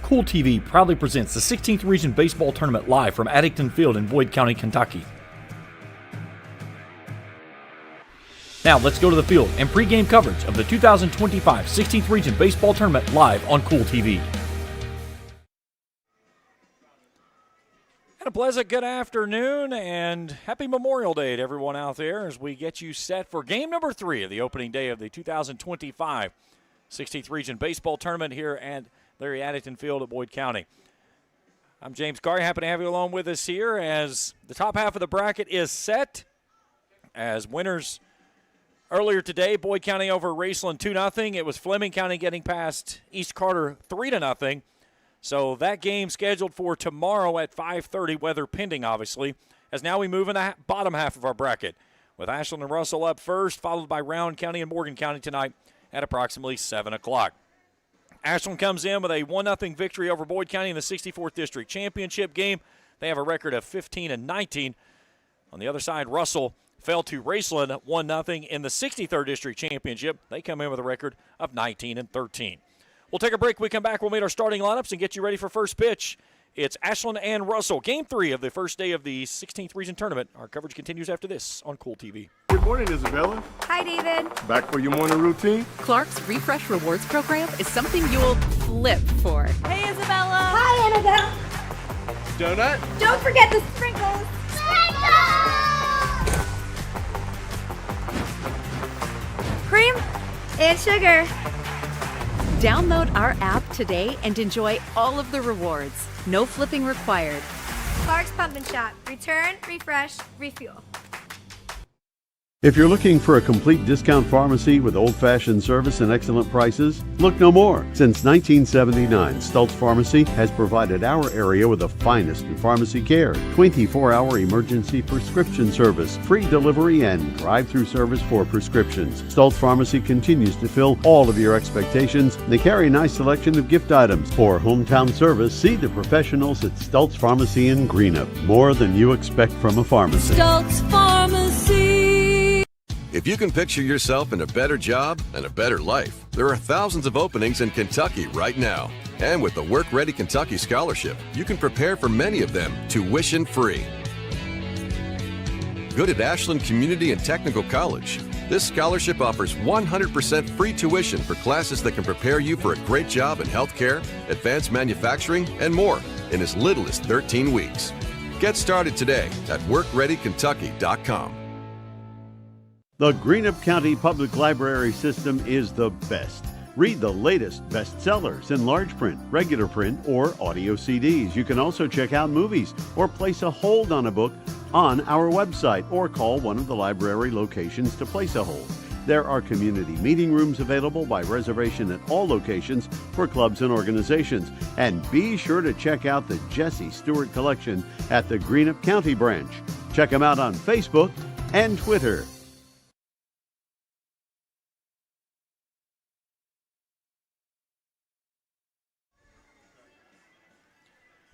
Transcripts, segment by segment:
Kool TV proudly presents the 16th Region Baseball Tournament live from Addington Field in Boyd County, Kentucky. Now let's go to the field and pregame coverage of the 2025 16th Region Baseball Tournament live on Kool TV. And a pleasant good afternoon and happy Memorial Day to everyone out there as we get you set for game number 3 of the opening day of the 2025 16th Region Baseball Tournament here at Larry Addington Field at Boyd County. I'm James Carr, happy to have you along with us here as the top half of the bracket is set. As winners earlier today, Boyd County over Raceland 2-0. It was Fleming County getting past East Carter 3-0. So that game scheduled for tomorrow at 5:30, weather pending, obviously, as now we move in the bottom half of our bracket with Ashland and Russell up first, followed by Rowan County and Morgan County tonight at approximately 7 o'clock. Ashland comes in with a 1-0 victory over Boyd County in the 64th District Championship game. They have a record of 15-19. On the other side, Russell fell to Raceland 1-0 in the 63rd District Championship. They come in with a record of 19-13. We'll take a break. We come back. We'll meet our starting lineups and get you ready for first pitch. It's Ashland and Russell, Game 3 of the first day of the 16th Region Tournament. Our coverage continues after this on Kool TV. Good morning, Isabella. Hi, David. Back for your morning routine? Clark's Refresh Rewards program is something you'll flip for. Hey, Isabella. Hi, Annabelle. Donut? Don't forget the sprinkles. Cream and sugar. Download our app today and enjoy all of the rewards. No flipping required. Clark's Pump and Shop. Return, refresh, refuel. If you're looking for a complete discount pharmacy with old-fashioned service and excellent prices, look no more. Since 1979, Stultz Pharmacy has provided our area with the finest in pharmacy care, 24-hour emergency prescription service, free delivery, and drive-through service for prescriptions. Stultz Pharmacy continues to fill all of your expectations. They carry a nice selection of gift items. For hometown service, see the professionals at Stultz Pharmacy in Greenup. More than you expect from a pharmacy. Stultz Pharmacy. If you can picture yourself in a better job and a better life, there are thousands of openings in Kentucky right now. And with the Work Ready Kentucky Scholarship, you can prepare for many of them tuition-free. Good at Ashland Community and Technical College. This scholarship offers 100% free tuition for classes that can prepare you for a great job in healthcare, advanced manufacturing, and more in as little as 13 weeks. Get started today at workreadykentucky.com. The Greenup County Public Library System is the best. Read the latest bestsellers in large print, regular print, or audio CDs. You can also check out movies or place a hold on a book on our website or call one of the library locations to place a hold. There are community meeting rooms available by reservation at all locations for clubs and organizations. And be sure to check out the Jesse Stewart Collection at the Greenup County branch. Check them out on Facebook and Twitter.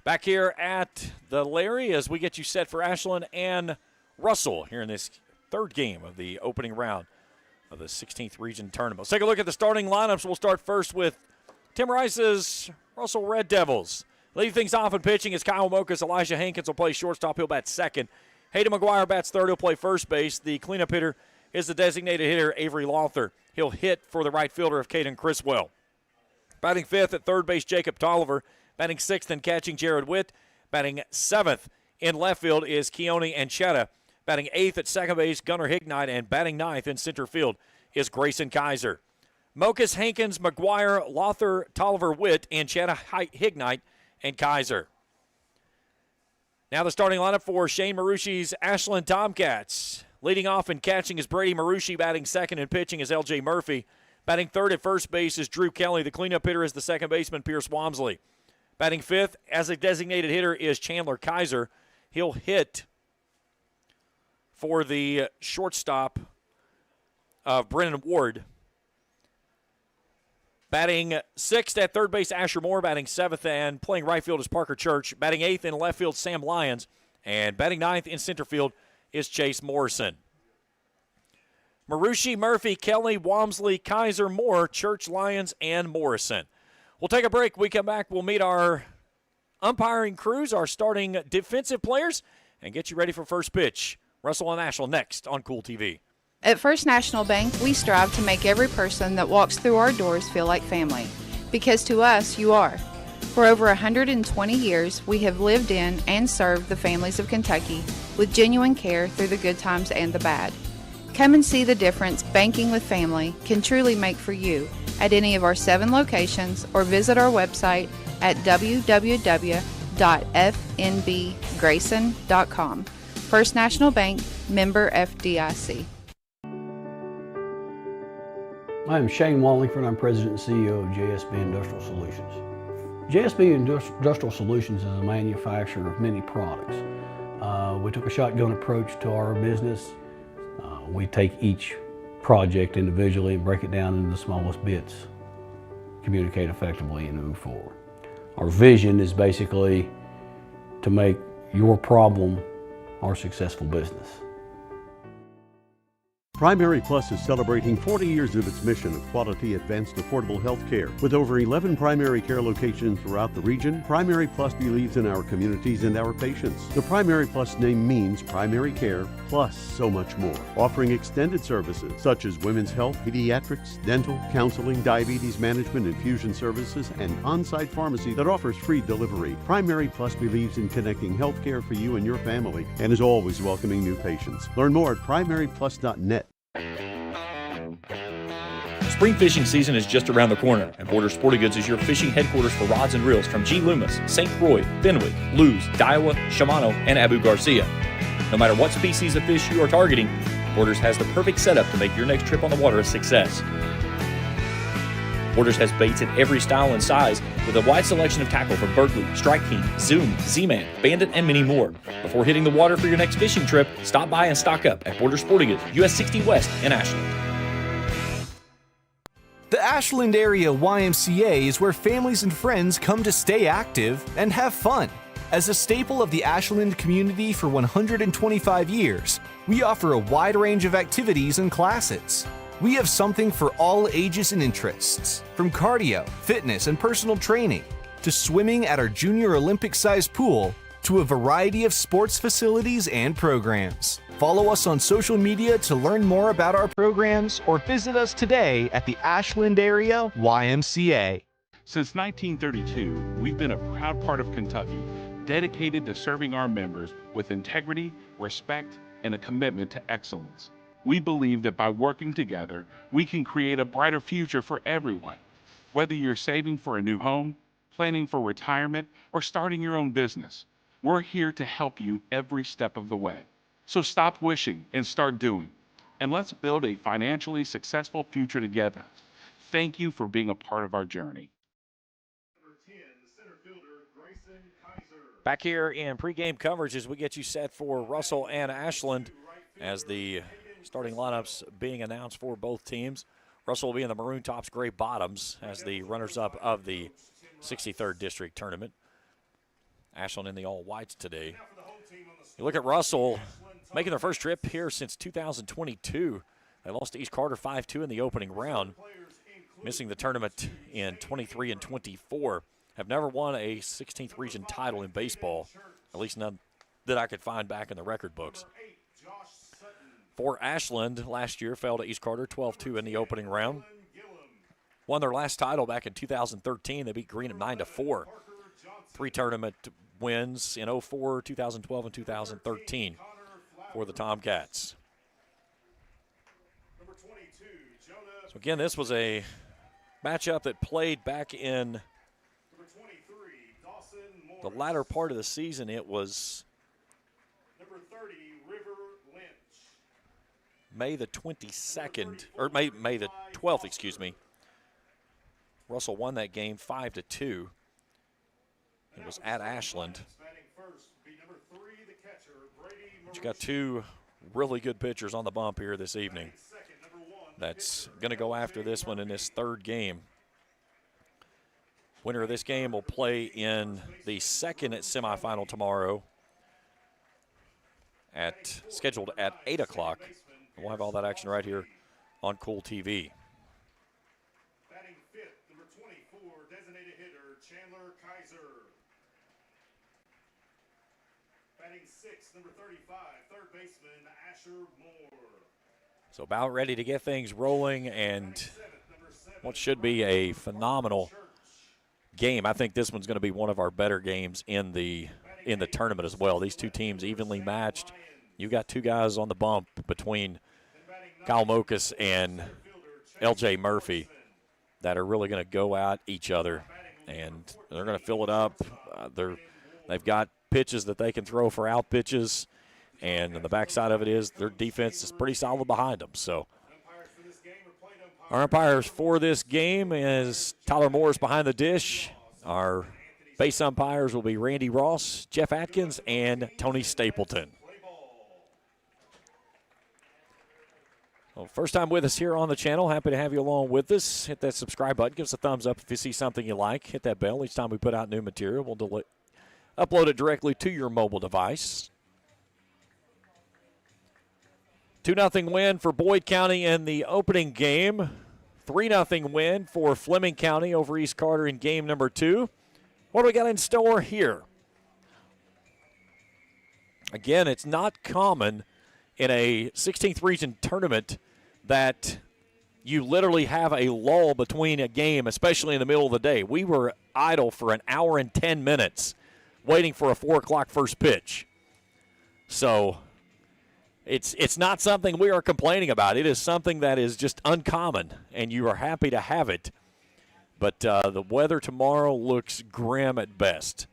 Back here at the Larry as we get you set for Ashland and Russell here in this third game of the opening round of the 16th Region Tournament. Let's take a look at the starting lineups. We'll start first with Tim Rice's Russell Red Devils. Leading things off in pitching is Kyle Mokas. Elijah Hankins will play shortstop. He'll bat second. Hayden McGuire bats third. He'll play first base. The cleanup hitter is the designated hitter, Avery Lawther. He'll hit for the right fielder of Caden Criswell. Batting fifth at third base, Jacob Tolliver. Batting sixth and catching, Jared Witt. Batting seventh in left field is Keone Anchetta. Batting eighth at second base, Gunnar Hignite. And batting ninth in center field is Grayson Kaiser. Mokas, Hankins, McGuire, Lawther, Tolliver, Witt, Anchetta, Hignite, and Kaiser. Now the starting lineup for Shane Marushi's Ashland Tomcats. Leading off and catching is Brady Marushi. Batting second and pitching is L.J. Murphy. Batting third at first base is Drew Kelly. The cleanup hitter is the second baseman, Pierce Wamsley. Batting fifth as a designated hitter is Chandler Kaiser. He'll hit for the shortstop of Brennan Ward. Batting sixth at third base, Asher Moore. Batting seventh and playing right field is Parker Church. Batting eighth in left field, Sam Lyons. And batting ninth in center field is Chase Morrison. Marushi, Murphy, Kelly, Wamsley, Kaiser, Moore, Church, Lyons, and Morrison. We'll take a break. We come back. We'll meet our umpiring crews, our starting defensive players, and get you ready for first pitch. Russell and Ashland next on Kool TV. At First National Bank, we strive to make every person that walks through our doors feel like family. Because to us, you are. For over 120 years, we have lived in and served the families of Kentucky with genuine care through the good times and the bad. Come and see the difference banking with family can truly make for you at any of our 7 locations or visit our website at www.fnbgrayson.com. First National Bank, member FDIC. I am Shane Wallingford. I'm President and CEO of JSB Industrial Solutions. JSB Industrial Solutions is a manufacturer of many products. We took a shotgun approach to our business. We take each project individually and break it down into the smallest bits, communicate effectively, and move forward. Our vision is basically to make your problem our successful business. Primary Plus is celebrating 40 years of its mission of quality, advanced, affordable health care. With over 11 primary care locations throughout the region, Primary Plus believes in our communities and our patients. The Primary Plus name means primary care plus so much more. Offering extended services such as women's health, pediatrics, dental, counseling, diabetes management, infusion services, and on-site pharmacy that offers free delivery. Primary Plus believes in connecting health care for you and your family and is always welcoming new patients. Learn more at primaryplus.net. Spring fishing season is just around the corner, and Borders Sporting Goods is your fishing headquarters for rods and reels from G. Loomis, St. Croix, Fenwick, Lewes, Daiwa, Shimano, and Abu Garcia. No matter what species of fish you are targeting, Borders has the perfect setup to make your next trip on the water a success. Borders has baits in every style and size with a wide selection of tackle from Berkeley, Strike King, Zoom, Z-Man, Bandit, and many more. Before hitting the water for your next fishing trip, stop by and stock up at Borders Sporting Goods, US 60 West in Ashland. The Ashland area YMCA is where families and friends come to stay active and have fun. As a staple of the Ashland community for 125 years, we offer a wide range of activities and classes. We have something for all ages and interests, from cardio, fitness, and personal training, to swimming at our junior Olympic-sized pool, to a variety of sports facilities and programs. Follow us on social media to learn more about our programs or visit us today at the Ashland Area YMCA. Since 1932, we've been a proud part of Kentucky, dedicated to serving our members with integrity, respect, and a commitment to excellence. We believe that by working together, we can create a brighter future for everyone. Whether you're saving for a new home, planning for retirement, or starting your own business, we're here to help you every step of the way. So stop wishing and start doing. And let's build a financially successful future together. Thank you for being a part of our journey. Back here in pregame coverage as we get you set for Russell and Ashland as the starting lineups being announced for both teams. Russell will be in the maroon tops, gray bottoms as the runners-up of the 63rd District Tournament. Ashland in the all-whites today. You look at Russell making their first trip here since 2022. They lost to East Carter 5-2 in the opening round, missing the tournament in 23 and 24. Have never won a 16th region title in baseball, at least none that I could find back in the record books. For Ashland, last year fell to East Carter 12-2 in the opening round. Won their last title back in 2013. They beat Greenham 9-4. 3 tournament wins in 04, 2012, and 2013 for the Tomcats. So again, this was a matchup that played back in the latter part of the season. It was May the 22nd, or May the 12th, excuse me. Russell won that game 5-2. It was at Ashland. But you got 2 really good pitchers on the bump here this evening. That's going to go after this one in this third game. Winner of this game will play in the second semifinal tomorrow, scheduled at 8 o'clock. We'll have all that action right here on Kool TV. designated hitter Chandler Kaiser. Batting sixth, number 35, third baseman Asher Moore. So about ready to get things rolling, and what should be a phenomenal game. I think this one's going to be one of our better games in the tournament as well. These two teams evenly matched. You got two guys on the bump between Kyle Mokas and L.J. Murphy that are really going to go at each other, and they're going to fill it up. They've got pitches that they can throw for out pitches, and the backside of it is their defense is pretty solid behind them. So our umpires for this game is Tyler Morris behind the dish. Our base umpires will be Randy Ross, Jeff Atkins, and Tony Stapleton. Well, first time with us here on the channel. Happy to have you along with us. Hit that subscribe button. Give us a thumbs up if you see something you like. Hit that bell each time we put out new material. We'll upload it directly to your mobile device. 2-0 win for Boyd County in the opening game. 3-0 win for Fleming County over East Carter in game number 2. What do we got in store here? Again, it's not common in a 16th region tournament that you literally have a lull between a game, especially in the middle of the day. We were idle for an hour and 10 minutes waiting for a 4 o'clock first pitch. So it's not something we are complaining about. It is something that is just uncommon, and you are happy to have it. But the weather tomorrow looks grim at best.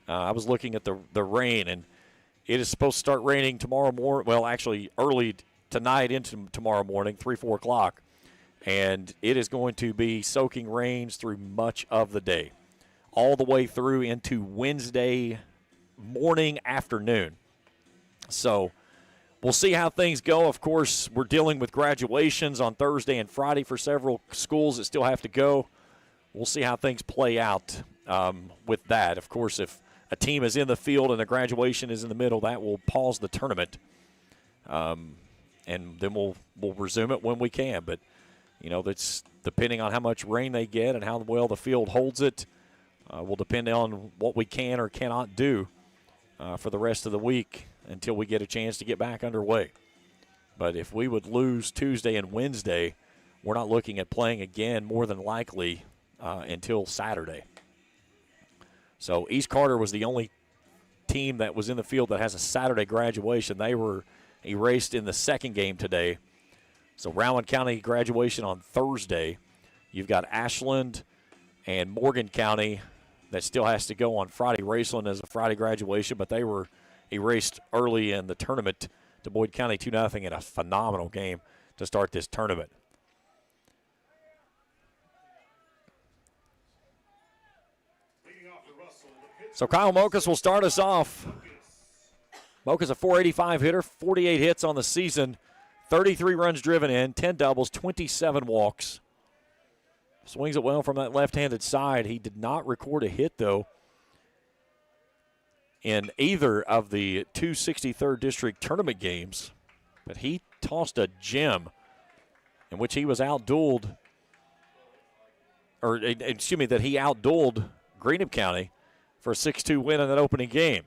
I was looking at the rain, and it is supposed to start raining tomorrow morning. Well, actually, early tonight into tomorrow morning, 3, 4 o'clock. And it is going to be soaking rains through much of the day, all the way through into Wednesday morning, afternoon. So we'll see how things go. Of course, we're dealing with graduations on Thursday and Friday for several schools that still have to go. We'll see how things play out with that. Of course, if a team is in the field and the graduation is in the middle, that will pause the tournament. And then we'll resume it when we can. But, you know, that's depending on how much rain they get and how well the field holds it, will depend on what we can or cannot do for the rest of the week until we get a chance to get back underway. But if we would lose Tuesday and Wednesday, we're not looking at playing again more than likely until Saturday. So East Carter was the only team that was in the field that has a Saturday graduation. They were erased in the second game today. So Rowan County graduation on Thursday. You've got Ashland and Morgan County that still has to go on Friday. Raceland as a Friday graduation, but they were erased early in the tournament to Boyd County 2-0 in a phenomenal game to start this tournament. So Kyle Mokas will start us off. Mokas a .485 hitter, 48 hits on the season, 33 runs driven in, 10 doubles, 27 walks. Swings it well from that left-handed side. He did not record a hit, though, in either of the 263rd District tournament games. But he tossed a gem in which he was outdueled, or excuse me, that he outdueled Greenup County for a 6-2 win in that opening game.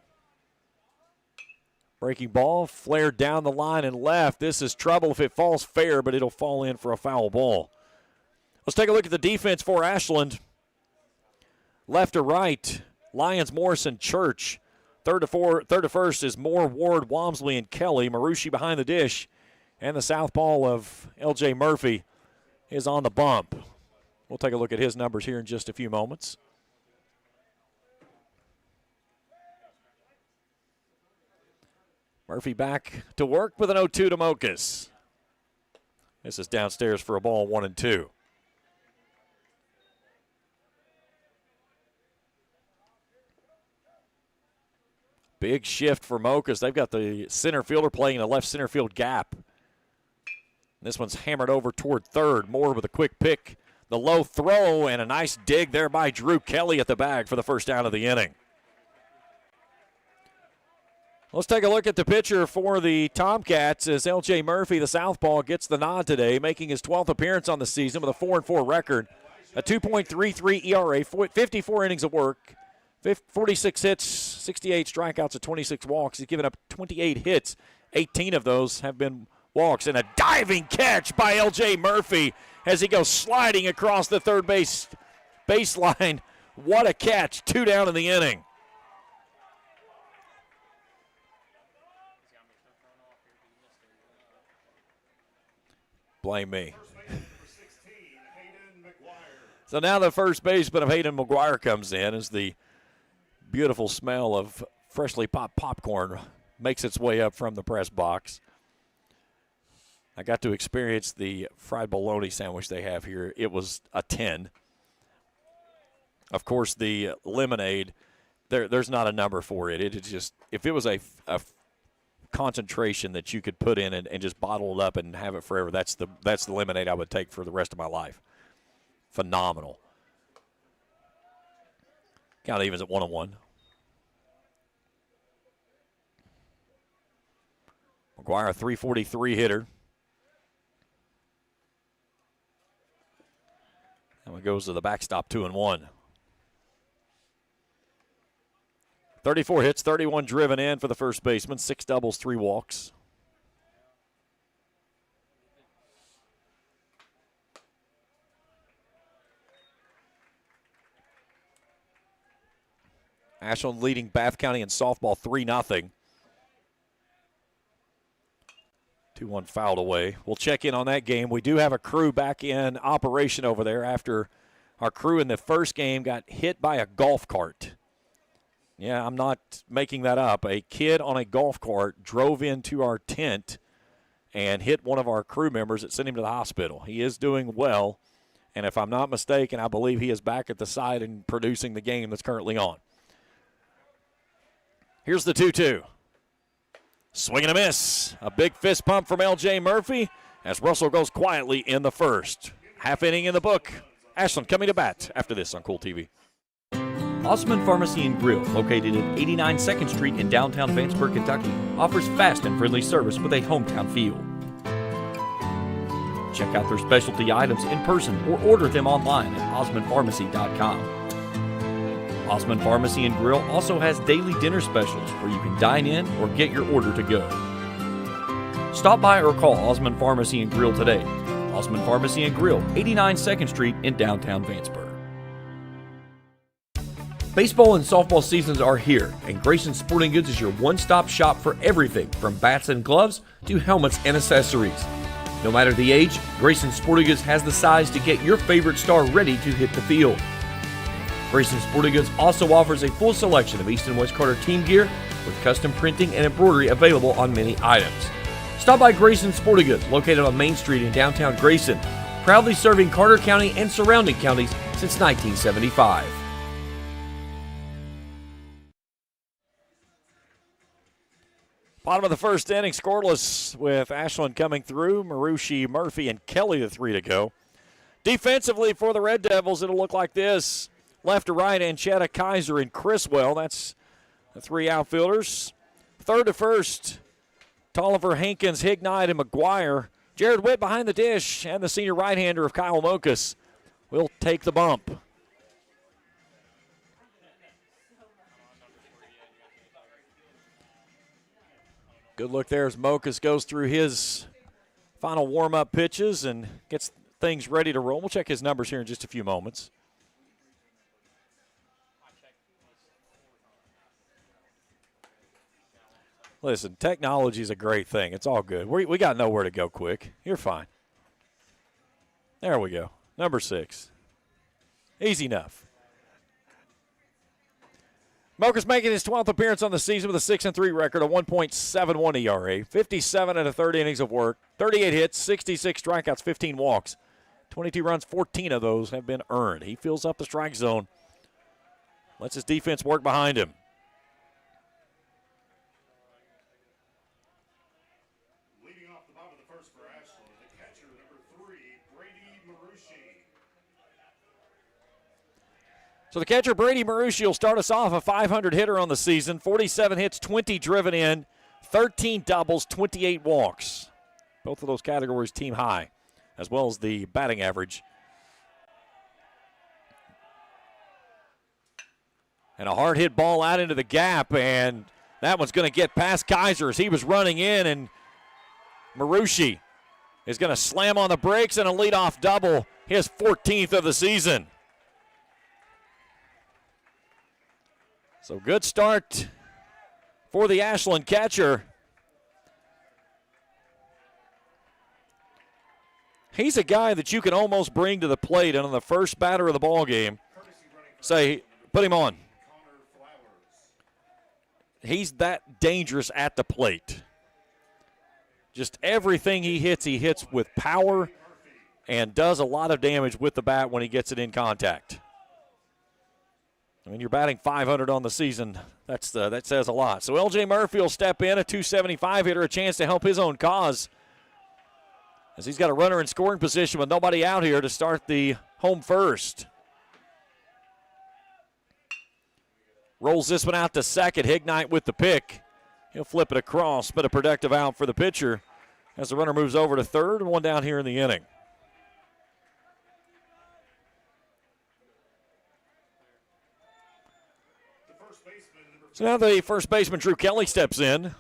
Breaking ball, flared down the line and left. This is trouble if it falls fair, but it'll fall in for a foul ball. Let's take a look at the defense for Ashland. Left to right, Lyons, Morrison, Church. Third to first is Moore, Ward, Walmsley, and Kelly. Marucci behind the dish. And the southpaw of L.J. Murphy is on the bump. We'll take a look at his numbers here in just a few moments. Murphy back to work with an 0-2 to Mokas. This is downstairs for a ball 1-2. Big shift for Mokas. They've got the center fielder playing in a left center field gap. This one's hammered over toward third. Moore with a quick pick. The low throw and a nice dig there by Drew Kelly at the bag for the first down of the inning. Let's take a look at the pitcher for the Tomcats as L.J. Murphy, the southpaw, gets the nod today, making his 12th appearance on the season with a 4-4 record. A 2.33 ERA, 54 innings of work, 46 hits, 68 strikeouts, and 26 walks. He's given up 28 hits. 18 of those have been walks. And a diving catch by L.J. Murphy as he goes sliding across the third baseline. What a catch. 2 down in the inning. Blame me. So now the first baseman of Hayden McGuire comes in as the beautiful smell of freshly popped popcorn makes its way up from the press box. I got to experience the fried bologna sandwich they have here. It was a 10. Of course, the lemonade, there's not a number for it. It's just, if it was a concentration that you could put in and just bottle it up and have it forever, that's the lemonade I would take for the rest of my life. Phenomenal. Count evens at 1-1. McGuire, a 343 hitter. And it goes to the backstop, 2-1. 34 hits, 31 driven in for the first baseman, 6 doubles, 3 walks. Ashland leading Bath County in softball 3-0. 2-1 fouled away. We'll check in on that game. We do have a crew back in operation over there after our crew in the first game got hit by a golf cart. Yeah, I'm not making that up. A kid on a golf cart drove into our tent and hit one of our crew members that sent him to the hospital. He is doing well, and if I'm not mistaken, I believe he is back at the site and producing the game that's currently on. Here's the 2-2. Swing and a miss. A big fist pump from L.J. Murphy as Russell goes quietly in the first. Half inning in the book. Ashland coming to bat after this on Kool TV. Osman Pharmacy and Grill, located at 89 2nd Street in downtown Vanceburg, Kentucky, offers fast and friendly service with a hometown feel. Check out their specialty items in person or order them online at osmanpharmacy.com. Osman Pharmacy and Grill also has daily dinner specials where you can dine in or get your order to go. Stop by or call Osman Pharmacy and Grill today. Osman Pharmacy and Grill, 89 2nd Street in downtown Vanceburg. Baseball and softball seasons are here, and Grayson Sporting Goods is your one-stop shop for everything from bats and gloves to helmets and accessories. No matter the age, Grayson Sporting Goods has the size to get your favorite star ready to hit the field. Grayson Sporting Goods also offers a full selection of East and West Carter team gear with custom printing and embroidery available on many items. Stop by Grayson Sporting Goods, located on Main Street in downtown Grayson, proudly serving Carter County and surrounding counties since 1975. Bottom of the first inning, scoreless with Ashland coming through. Marucci, Murphy, and Kelly, the 3 to go. Defensively for the Red Devils, it'll look like this. Left to right, Anchetta, Kaiser, and Criswell. That's the 3 outfielders. Third to first, Tolliver, Hankins, Hignide, and McGuire. Jared Witt behind the dish, and the senior right-hander of Kyle Mokas will take the bump. Good look there as Mokas goes through his final warm-up pitches and gets things ready to roll. We'll check his numbers here in just a few moments. Listen, technology is a great thing. It's all good. We got nowhere to go quick. You're fine. There we go. Number 6. Easy enough. Mokas making his 12th appearance on the season with a 6-3 record, a 1.71 ERA, 57 and a third innings of work, 38 hits, 66 strikeouts, 15 walks, 22 runs, 14 of those have been earned. He fills up the strike zone, lets his defense work behind him. Leading off the bottom of the first for Ashland, the catcher, number 3, Brady Marucci. So the catcher, Brady Marucci, will start us off, a 500 hitter on the season, 47 hits, 20 driven in, 13 doubles, 28 walks. Both of those categories team high, as well as the batting average. And a hard hit ball out into the gap, and that one's going to get past Kaiser as he was running in, and Marucci is going to slam on the brakes and a leadoff double, his 14th of the season. So good start for the Ashland catcher. He's a guy that you can almost bring to the plate, and on the first batter of the ball game, say, put him on. He's that dangerous at the plate. Just everything he hits with power and does a lot of damage with the bat when he gets it in contact. I mean, you're batting .500 on the season. That says a lot. So L.J. Murphy will step in, a .275 hitter, a chance to help his own cause, as he's got a runner in scoring position with nobody out here to start the home first. Rolls this one out to second. Hignite with the pick. He'll flip it across, but a productive out for the pitcher as the runner moves over to third and one down here in the inning. So now the first baseman, Drew Kelly, steps in.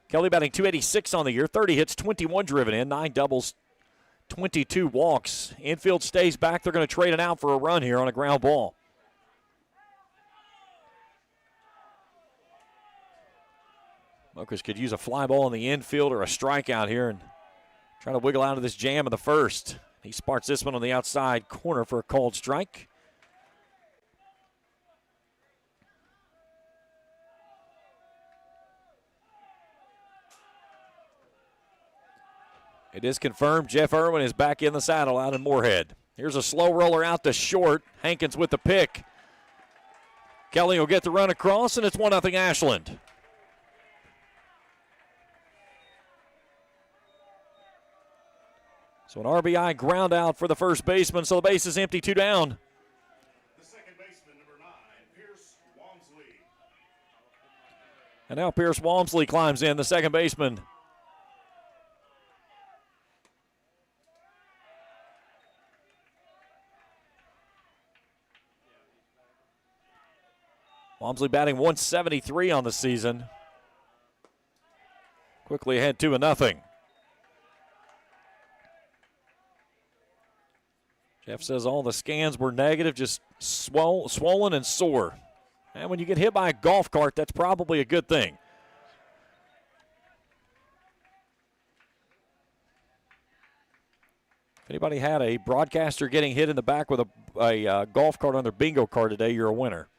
Kelly batting .286 on the year, 30 hits, 21 driven in, 9 doubles, 22 walks. Infield stays back. They're going to trade it out for a run here on a ground ball. Smokers could use a fly ball in the infield or a strikeout here and try to wiggle out of this jam in the first. He sparks this one on the outside corner for a called strike. It is confirmed Jeff Irwin is back in the saddle out in Moorhead. Here's a slow roller out to short. Hankins with the pick. Kelly will get the run across, and it's 1-0 Ashland. So an RBI ground out for the first baseman, so the base is empty, 2 down. The second baseman, number 9, Pierce Walmsley. And now Pierce Walmsley climbs in, the second baseman. Walmsley batting .173 on the season. Quickly ahead 2-0. Jeff says all the scans were negative, just swollen and sore. And when you get hit by a golf cart, that's probably a good thing. If anybody had a broadcaster getting hit in the back with a golf cart on their bingo card today, you're a winner.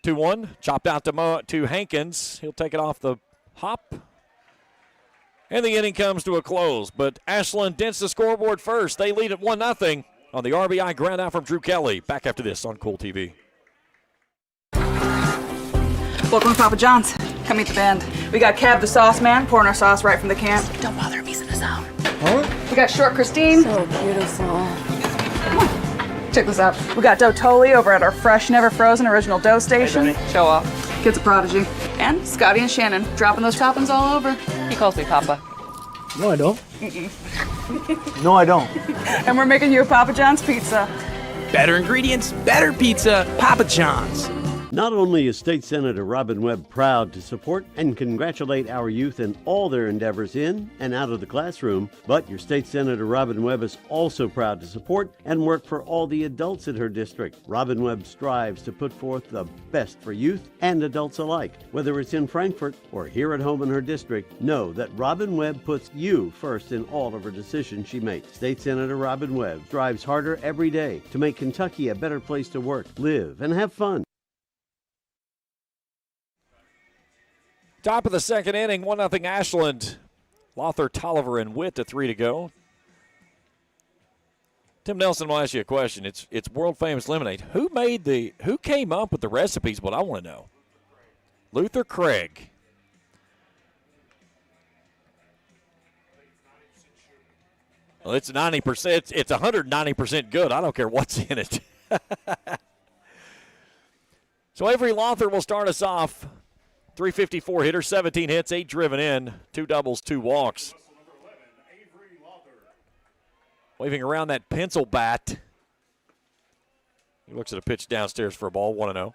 2-1, chopped out to Hankins. He'll take it off the hop. And the inning comes to a close, but Ashland dents the scoreboard first. They lead at 1-0 on the RBI ground out from Drew Kelly. Back after this on Kool TV. Welcome to Papa John's. Come meet the band. We got Cab the Sauce Man pouring our sauce right from the can. Don't bother me, in the zone. Huh? We got Short Christine. So beautiful. Come on, check this out. We got Dough Toley over at our fresh, never frozen original dough station. Hey, show off. Kid's a prodigy. And Scotty and Shannon dropping those toppings all over. He calls me Papa. No, I don't. Mm-mm. No, I don't. And we're making you a Papa John's pizza. Better ingredients, better pizza, Papa John's. Not only is State Senator Robin Webb proud to support and congratulate our youth in all their endeavors in and out of the classroom, but your State Senator Robin Webb is also proud to support and work for all the adults in her district. Robin Webb strives to put forth the best for youth and adults alike. Whether it's in Frankfort or here at home in her district, know that Robin Webb puts you first in all of her decisions she makes. State Senator Robin Webb strives harder every day to make Kentucky a better place to work, live, and have fun. Top of the second inning, 1-0 Ashland. Lothar, Tolliver, and Witt to 3 to go. Tim Nelson will ask you a question. It's world famous lemonade. Who came up with the recipes? What I want to know. Luther Craig. Well, it's 90%. It's 190% good. I don't care what's in it. So Avery Lothar will start us off. 354 hitter, 17 hits, 8 driven in, 2 doubles, 2 walks. Waving around that pencil bat. He looks at a pitch downstairs for a ball, 1-0.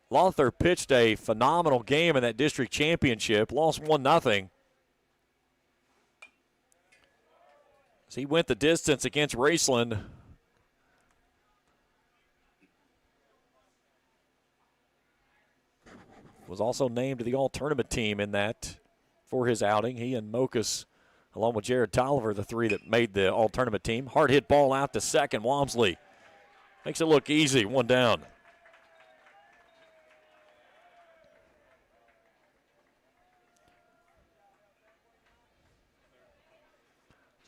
Lawther pitched a phenomenal game in that district championship, lost 1-0. So he went the distance against Raceland. Was also named to the all-tournament team in that for his outing. He and Mokus, along with Jared Tolliver, the three that made the all-tournament team. Hard hit ball out to second. Walmsley makes it look easy, 1 down.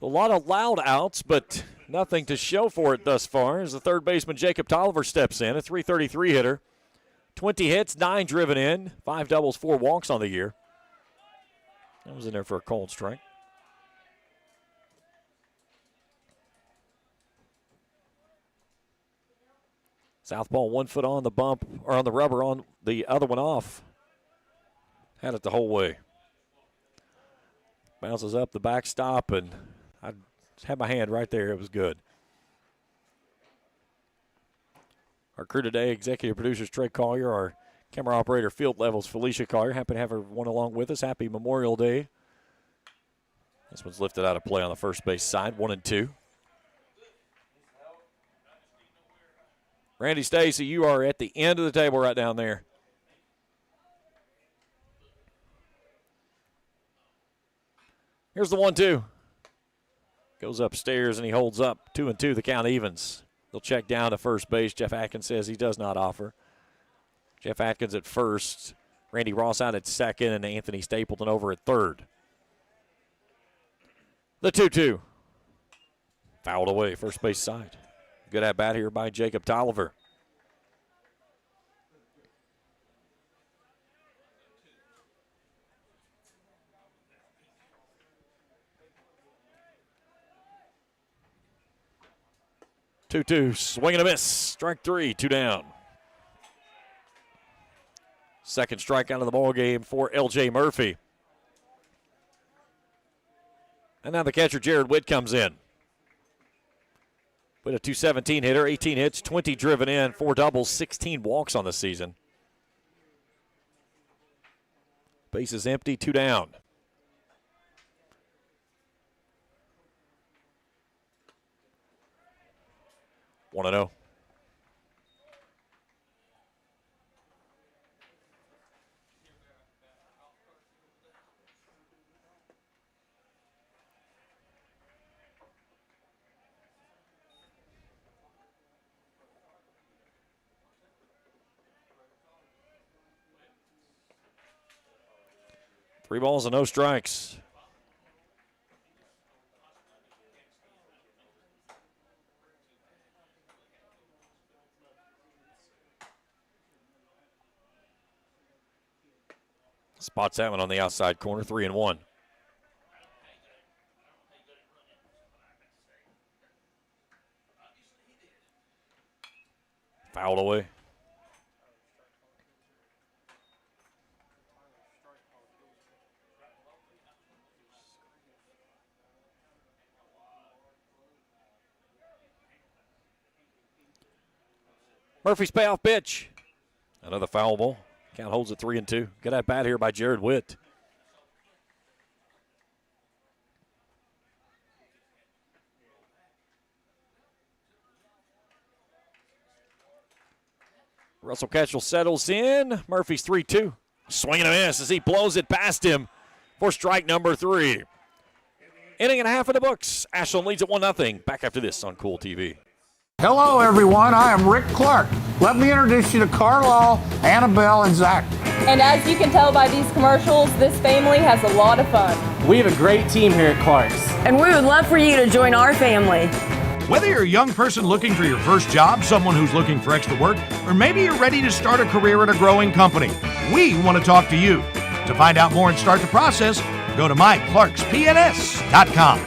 A lot of loud outs, but nothing to show for it thus far as the third baseman Jacob Tolliver steps in, a .333 hitter. 20 hits, 9 driven in, 5 doubles, 4 walks on the year. That was in there for a cold strike. Southpaw 1 foot on the bump, or on the rubber, on the other one off. Had it the whole way. Bounces up the backstop, and I had my hand right there. It was good. Our crew today, executive producers Trey Collier, our camera operator field levels Felicia Collier. Happy to have everyone along with us. Happy Memorial Day. This one's lifted out of play on the first base side, 1-2. Randy Stacy, you are at the end of the table right down there. Here's the 1-2. Goes upstairs and he holds up 2-2. The count evens. They'll check down to first base. Jeff Atkins says he does not offer. Jeff Atkins at first. Randy Ross out at second, and Anthony Stapleton over at third. The 2-2. Fouled away, first base side. Good at bat here by Jacob Tolliver. Two, swing and a miss. Strike 3, 2 down. Second strikeout of the ball game for L.J. Murphy. And now the catcher, Jared Witt, comes in. With a .217 hitter, 18 hits, 20 driven in, 4 doubles, 16 walks on the season. Base is empty, 2 down. One and 0. Three balls and no strikes. Spots that one on the outside corner, 3-1. Fouled away. Murphy's payoff pitch. Another foul ball. Count holds it 3-2. Good at bat here by Jared Witt. Russell Ketchel settles in. Murphy's 3-2. Swing and a miss as he blows it past him for strike number 3. Inning and a half in the books. Ashland leads at 1-0. Back after this on Kool TV. Hello, everyone. I am Rick Clark. Let me introduce you to Carlisle, Annabelle, and Zach. And as you can tell by these commercials, this family has a lot of fun. We have a great team here at Clark's. And we would love for you to join our family. Whether you're a young person looking for your first job, someone who's looking for extra work, or maybe you're ready to start a career at a growing company, we want to talk to you. To find out more and start the process, go to myclarkspns.com.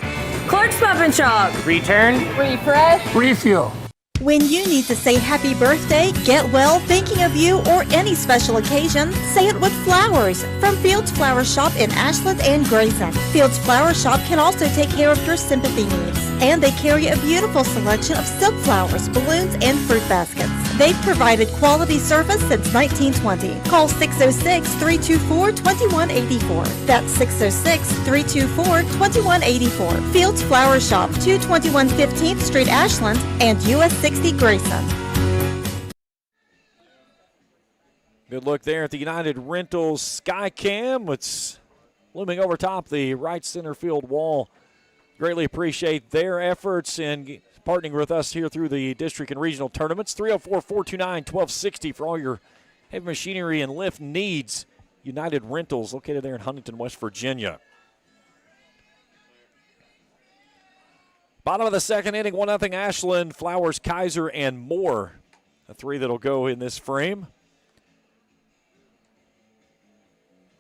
Clark's Pop and Shop. Return, refresh, refuel. When you need to say happy birthday, get well, thinking of you, or any special occasion, say it with flowers from Fields Flower Shop in Ashland and Grayson. Fields Flower Shop can also take care of your sympathy needs. And they carry a beautiful selection of silk flowers, balloons, and fruit baskets. They've provided quality service since 1920. Call 606-324-2184. That's 606-324-2184. Fields Flower Shop, 221 15th Street, Ashland, and US 60 Grayson. Good look there at the United Rentals Sky Cam. It's looming over top the right center field wall. Greatly appreciate their efforts in partnering with us here through the district and regional tournaments. 304-429-1260 for all your heavy machinery and lift needs. United Rentals, located there in Huntington, West Virginia. Bottom of the second inning, 1-0 Ashland, Flowers, Kaiser, and Moore. The three that'll go in this frame.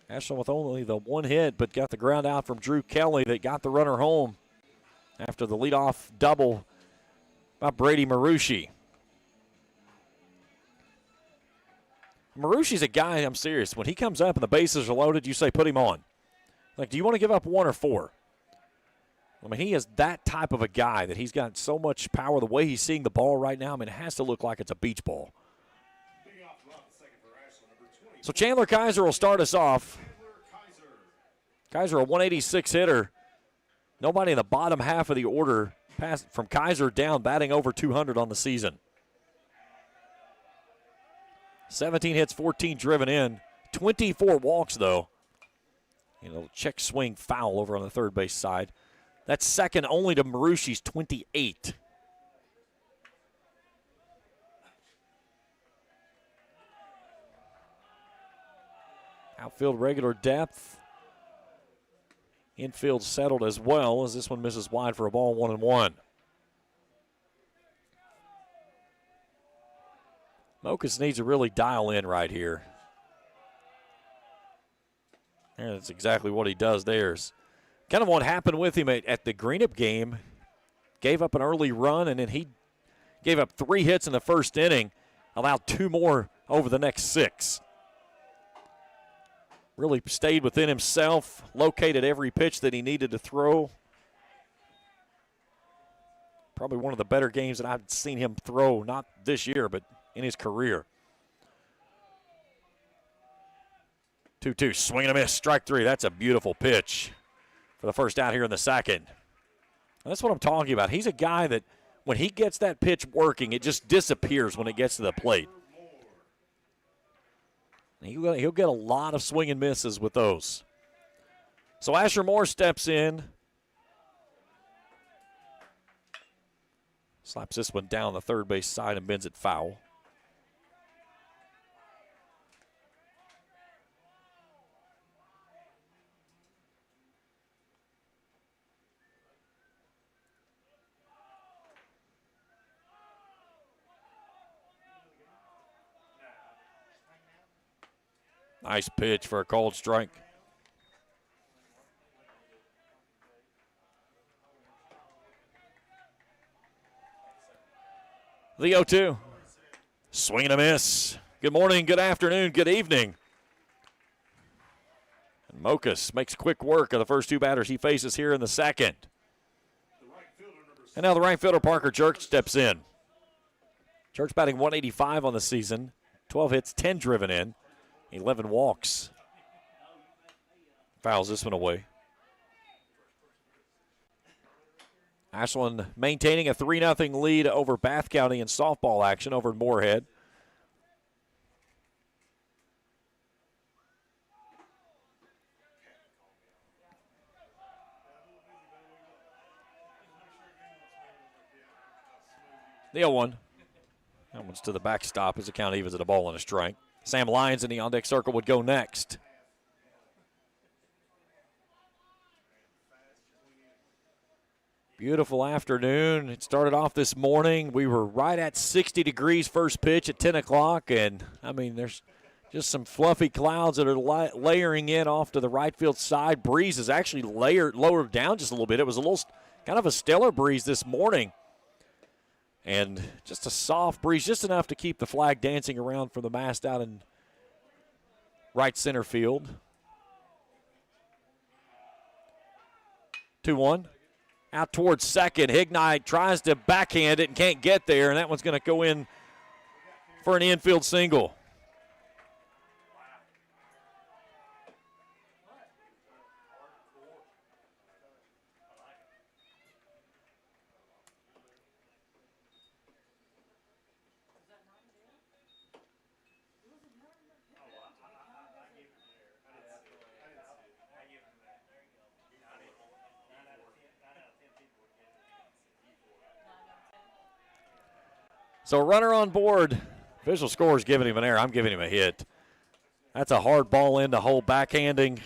Ashland with only the one hit, but got the ground out from Drew Kelly that got the runner home after the leadoff double by Brady Marucci. Marushi's a guy, I'm serious, when he comes up and the bases are loaded, you say put him on. Like, do you want to give up 1 or 4? I mean, he is that type of a guy that he's got so much power. The way he's seeing the ball right now, I mean, it has to look like it's a beach ball. So Chandler Kaiser will start us off. Kaiser, a 186 hitter. Nobody in the bottom half of the order passed from Kaiser down, batting over 200 on the season. 17 hits, 14 driven in. 24 walks, though. Check swing foul over on the third base side. That's second only to Marushi's 28. Outfield regular depth. Infield settled as well as this one misses wide for a ball, 1-1. Mokas needs to really dial in right here. And that's exactly what he does there. Kind of what happened with him at the Greenup game. Gave up an early run, and then he gave up 3 hits in the first inning, allowed 2 more over the next 6. Really stayed within himself, located every pitch that he needed to throw. Probably one of the better games that I've seen him throw, not this year, but in his career. 2-2, swing and a miss, strike 3. That's a beautiful pitch for the first out here in the second. And that's what I'm talking about. He's a guy that when he gets that pitch working, it just disappears when it gets to the plate. He'll get a lot of swing and misses with those. So Asher Moore steps in. Slaps this one down the third base side and bends it foul. Nice pitch for a called strike. The 0-2. Swing and a miss. Good morning, good afternoon, good evening. And Mokas makes quick work of the first 2 batters he faces here in the second. And now the right fielder, Parker Church, steps in. Church batting 185 on the season. 12 hits, 10 driven in. 11 walks. Fouls this one away. Ashland maintaining a 3-0 lead over Bath County in softball action over in Moorhead. The 0-1. That one's to the backstop as the count evens at a ball and a strike. Sam Lyons in the on-deck circle would go next. Beautiful afternoon. It started off this morning. We were right at 60 degrees first pitch at 10 o'clock, and, I mean, there's just some fluffy clouds that are layering in off to the right field side. Breeze is actually lowered down just a little bit. It was a little kind of a stellar breeze this morning. And just a soft breeze, just enough to keep the flag dancing around from the mast out in right center field. 2-1. out towards second. Hignite tries to backhand it and can't get there, and that one's going to go in for an infield single. So runner on board. Official score is giving him an error. I'm giving him a hit. That's a hard ball in the hole, backhanding.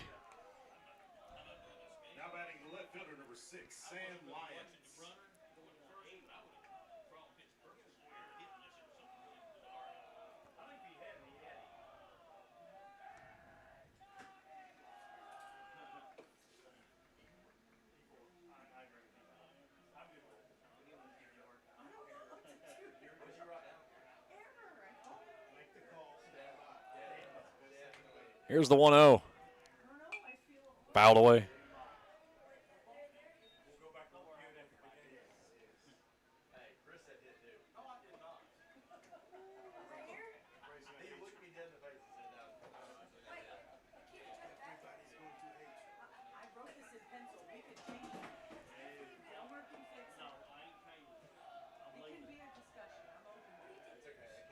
Here's the 1-0. Fouled away.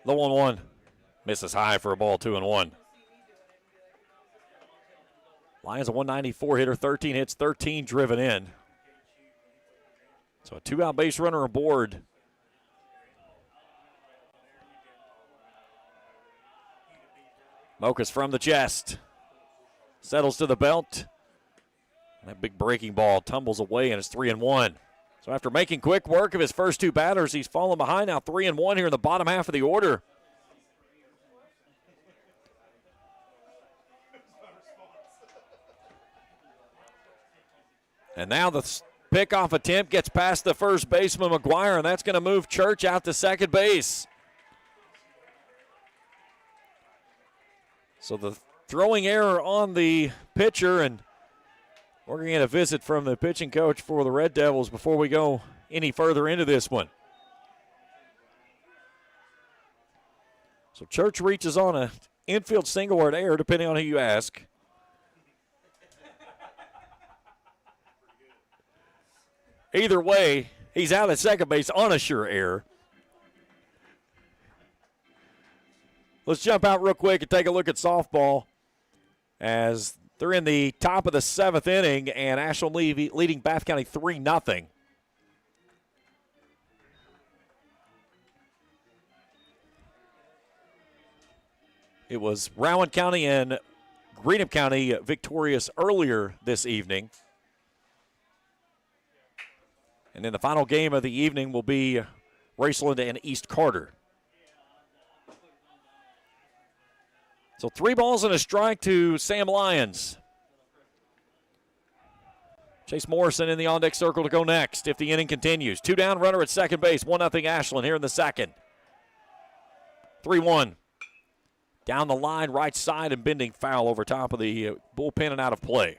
The 1-1 misses high for a ball, 2-1. Lions a 194 hitter, 13 hits, 13 driven in. So a 2-out base runner aboard. Mokas from the chest. Settles to the belt. That big breaking ball tumbles away, and it's 3-1. So after making quick work of his first two batters, he's fallen behind now 3-1 here in the bottom half of the order. And now the pickoff attempt gets past the first baseman, McGuire, and that's going to move Church out to second base. So the throwing error on the pitcher, and we're going to get a visit from the pitching coach for the Red Devils before we go any further into this one. So Church reaches on an infield single or an error, depending on who you ask. Either way, he's out at second base on a sure error. Let's jump out real quick and take a look at softball as they're in the top of the seventh inning, and Ashland leading Bath County 3-0. It was Rowan County and Greenup County victorious earlier this evening. And then the final game of the evening will be Raceland and East Carter. So 3 balls and a strike to Sam Lyons. Chase Morrison in the on-deck circle to go next if the inning continues. 2 down, runner at second base, 1-0 Ashland here in the second. 3-1. Down the line, right side, and bending foul over top of the bullpen and out of play.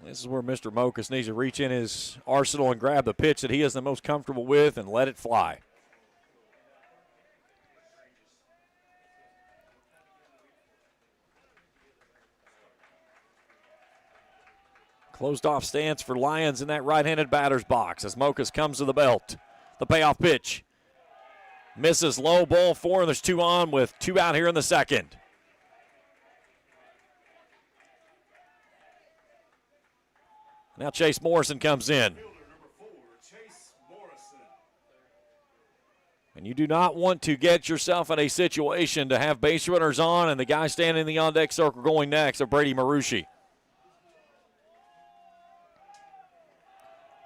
This is where Mr. Mokas needs to reach in his arsenal and grab the pitch that he is the most comfortable with and let it fly. Closed off stance for Lions in that right-handed batter's box as Mokas comes to the belt. The payoff pitch. Misses low, ball 4, and there's 2 on with 2 out here in the second. Now Chase Morrison comes in. And you do not want to get yourself in a situation to have base runners on and the guy standing in the on-deck circle going next of Brady Marucci.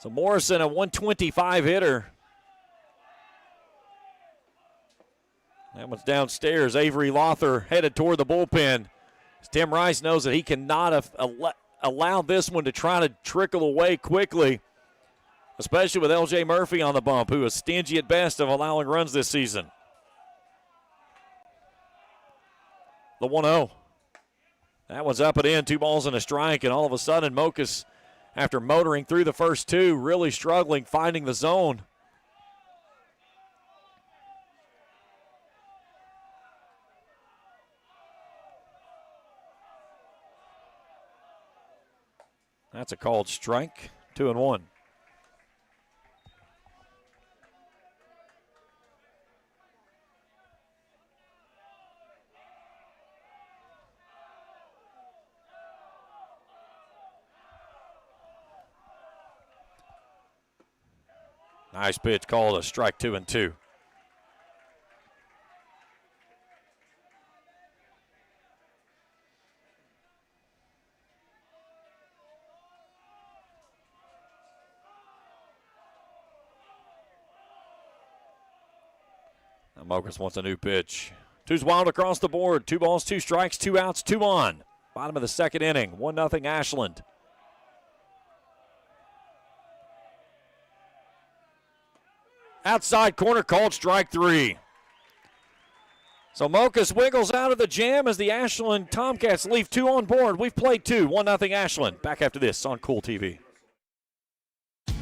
So Morrison, a 125 hitter. That one's downstairs. Avery Lothar headed toward the bullpen. Tim Rice knows that he cannot allow this one to try to trickle away quickly, especially with L.J. Murphy on the bump, who is stingy at best of allowing runs this season. The 1-0. That one's up and in, 2 balls and a strike, and all of a sudden Mokus, after motoring through the first 2, really struggling finding the zone. That's a called strike, 2-1. Nice pitch, called a strike, 2-2. Now Mokus wants a new pitch. 2's wild across the board. 2 balls, 2 strikes, 2 outs, 2 on. Bottom of the second inning, 1-0 Ashland. Outside corner, called strike 3. So Mokus wiggles out of the jam as the Ashland Tomcats leave 2 on board. We've played 2, 1-0 Ashland. Back after this on Kool TV.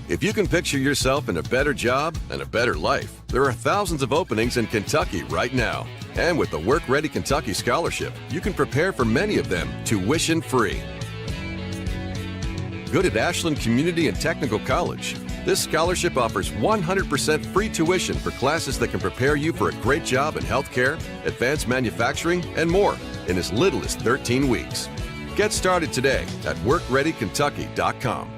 If you can picture yourself in a better job and a better life, there are thousands of openings in Kentucky right now. And with the Work Ready Kentucky Scholarship, you can prepare for many of them tuition-free. Good at Ashland Community and Technical College. This scholarship offers 100% free tuition for classes that can prepare you for a great job in healthcare, advanced manufacturing, and more in as little as 13 weeks. Get started today at workreadykentucky.com.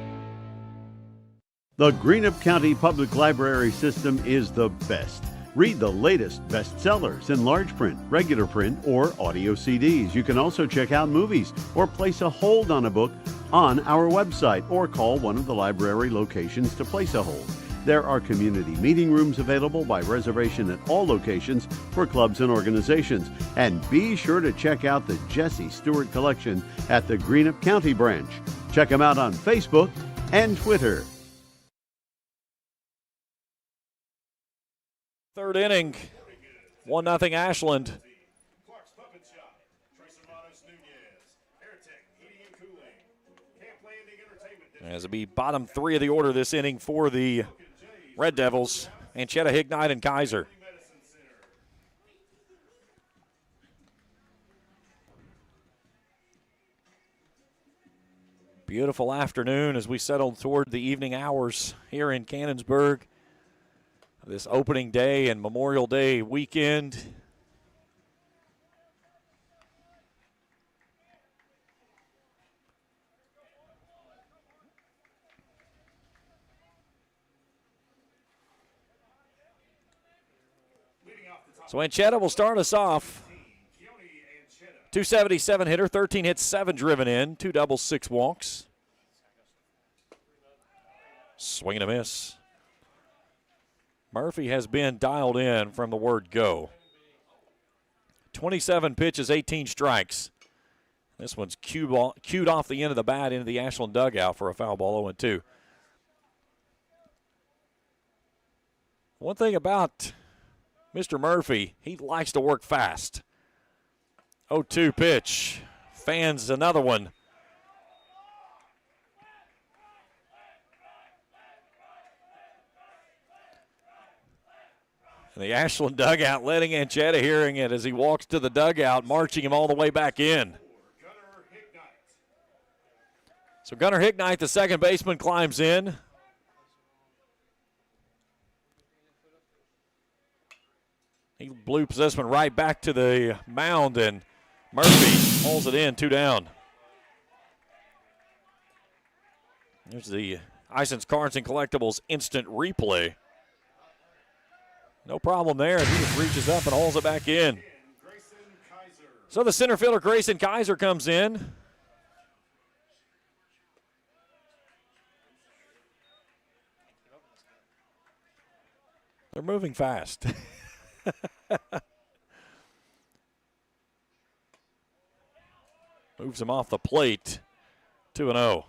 The Greenup County Public Library System is the best. Read the latest bestsellers in large print, regular print, or audio CDs. You can also check out movies or place a hold on a book on our website or call one of the library locations to place a hold. There are community meeting rooms available by reservation at all locations for clubs and organizations. And be sure to check out the Jesse Stewart collection at the Greenup County branch. Check them out on Facebook and Twitter. Third inning, 1-0 Ashland. As it'll be bottom 3 of the order this inning for the Red Devils, Anchetta, Hignite, and Kaiser. Beautiful afternoon as we settle toward the evening hours here in Cannonsburg. This opening day and Memorial Day weekend. So Anchetta will start us off. 277 hitter, 13 hits, 7 driven in, 2 doubles, 6 walks. Swing and a miss. Murphy has been dialed in from the word go. 27 pitches, 18 strikes. This one's cued off the end of the bat into the Ashland dugout for a foul ball, 0-2. One thing about Mr. Murphy, he likes to work fast. 0-2 pitch. Fans another one. And the Ashland dugout letting Anchetta hearing it as he walks to the dugout, marching him all the way back in. So Gunnar Hignite, the second baseman, climbs in. He bloops this one right back to the mound, and Murphy pulls it in, 2 down. There's the Ison's Cards and Collectibles instant replay. No problem there. He just reaches up and hauls it back in. So the center fielder, Grayson Kaiser, comes in. They're moving fast. Moves him off the plate. 2-0.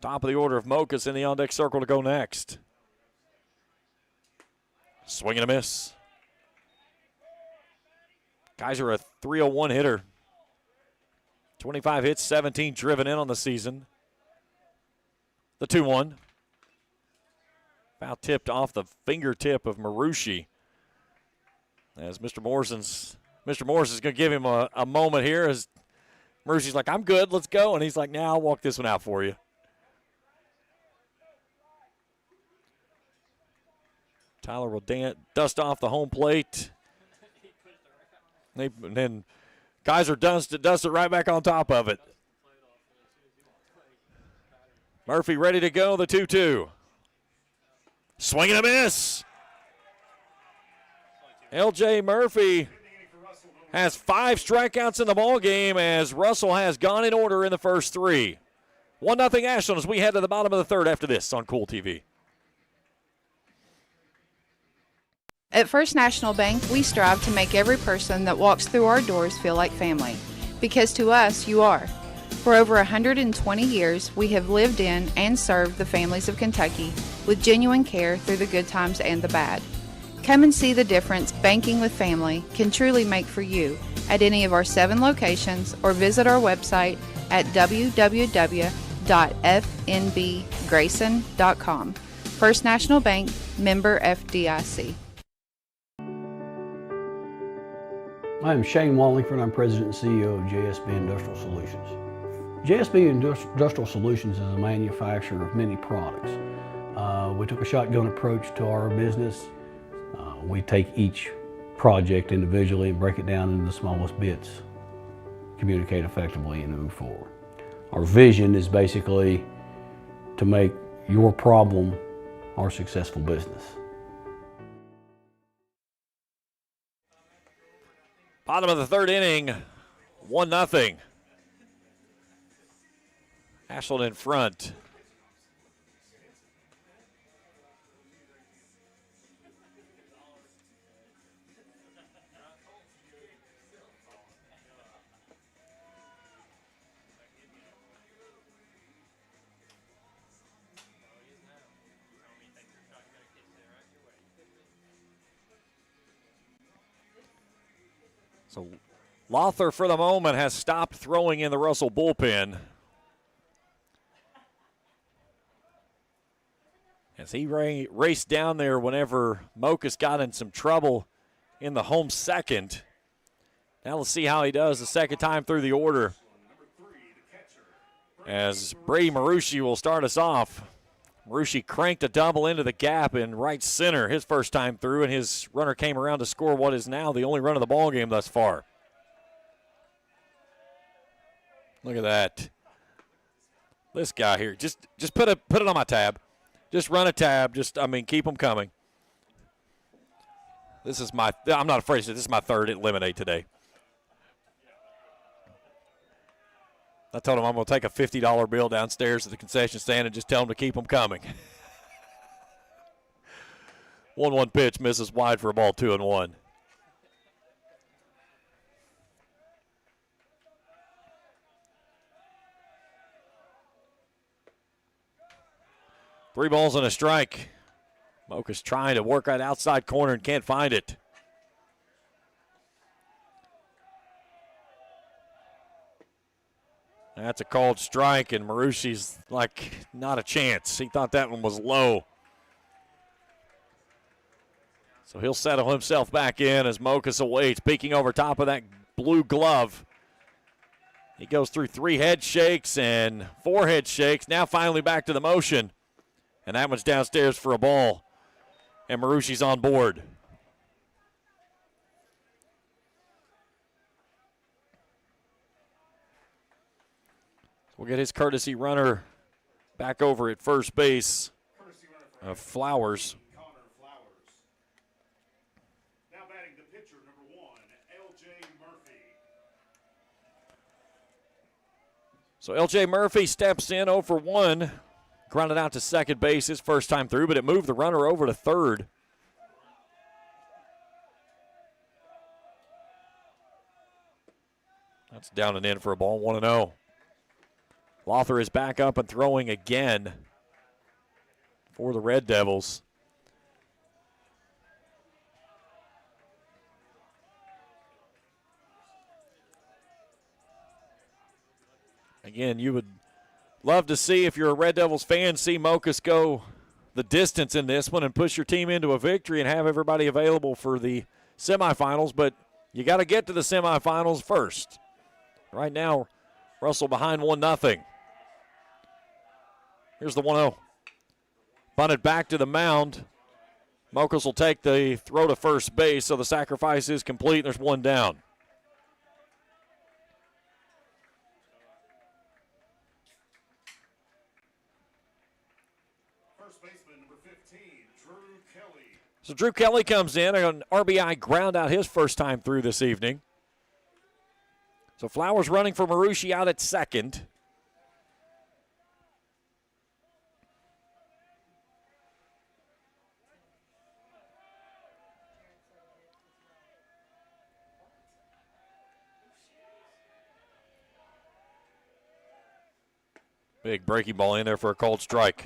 Top of the order of Mokus in the on-deck circle to go next. Swing and a miss. Guys are a 301 hitter. 25 hits, 17 driven in on the season. The 2-1. Foul tipped off the fingertip of Marucci. As Mr. Morris is going to give him a moment here as Marucci's like, I'm good, let's go. And he's like, nah, I'll walk this one out for you. Tyler will dust off the home plate. And then Kaiser dust it right back on top of it. Murphy ready to go, the 2-2. Swing and a miss. L.J. Murphy has 5 strikeouts in the ball game as Russell has gone in order in the first 3. 1-0 Ashland as we head to the bottom of the third after this on Kool TV. At First National Bank, we strive to make every person that walks through our doors feel like family. Because to us, you are. For over 120 years, we have lived in and served the families of Kentucky with genuine care through the good times and the bad. Come and see the difference banking with family can truly make for you at any of our 7 locations or visit our website at www.fnbgrayson.com. First National Bank, member FDIC. I am Shane Wallingford. I'm President and CEO of JSB Industrial Solutions. JSB Industrial Solutions is a manufacturer of many products. We took a shotgun approach to our business. We take each project individually and break it down into the smallest bits, communicate effectively, and move forward. Our vision is basically to make your problem our successful business. Bottom of the third inning, 1-0. Ashland in front. So Lothar, for the moment, has stopped throwing in the Russell bullpen. As he raced down there whenever Mokus got in some trouble in the home second. Now let's see how he does the second time through the order. As Brady Marucci will start us off. Marucci cranked a double into the gap in right center his first time through, and his runner came around to score what is now the only run of the ball game thus far. Look at that. This guy here, just put it on my tab. Just run a tab. Keep them coming. I'm not afraid to say this is my third lemonade today. I told him I'm going to take a $50 bill downstairs to the concession stand and just tell him to keep them coming. 1-1 pitch, misses wide for a ball, 2-1. Three balls and a strike. Mokus trying to work that outside corner and can't find it. That's a called strike, and Marucci's like, not a chance. He thought that one was low. So he'll settle himself back in as Mokus awaits, peeking over top of that blue glove. He goes through 3 head shakes and 4 head shakes. Now finally back to the motion. And that one's downstairs for a ball. And Marucci's on board. We'll get his courtesy runner back over at first base. Flowers. Now batting the pitcher, number 1, L.J. Murphy. So L.J. Murphy steps in 0 for 1. Grounded out to second base his first time through, but it moved the runner over to third. That's down and in for a ball, 1-0. Lothar is back up and throwing again for the Red Devils. Again, you would love to see, if you're a Red Devils fan, see Mocus go the distance in this one and push your team into a victory and have everybody available for the semifinals, but you got to get to the semifinals first. Right now, Russell behind 1-0. Here's the 1-0. Bunted back to the mound. Mocus will take the throw to first base, so the sacrifice is complete. There's one down. First baseman, number 15, Drew Kelly. So Drew Kelly comes in, an RBI ground out his first time through this evening. So Flowers running for Marucci out at second. Big breaking ball in there for a called strike.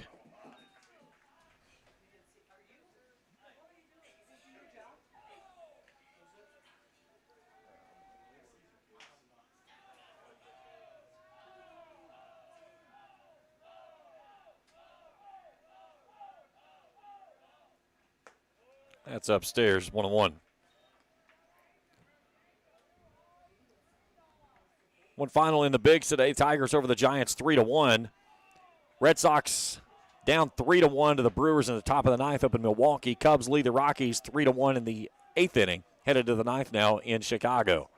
That's upstairs, 1-1. One final in the bigs today. Tigers over the Giants 3-1. Red Sox down 3-1 to the Brewers in the top of the ninth up in Milwaukee. Cubs lead the Rockies 3-1 in the eighth inning. Headed to the ninth now in Chicago.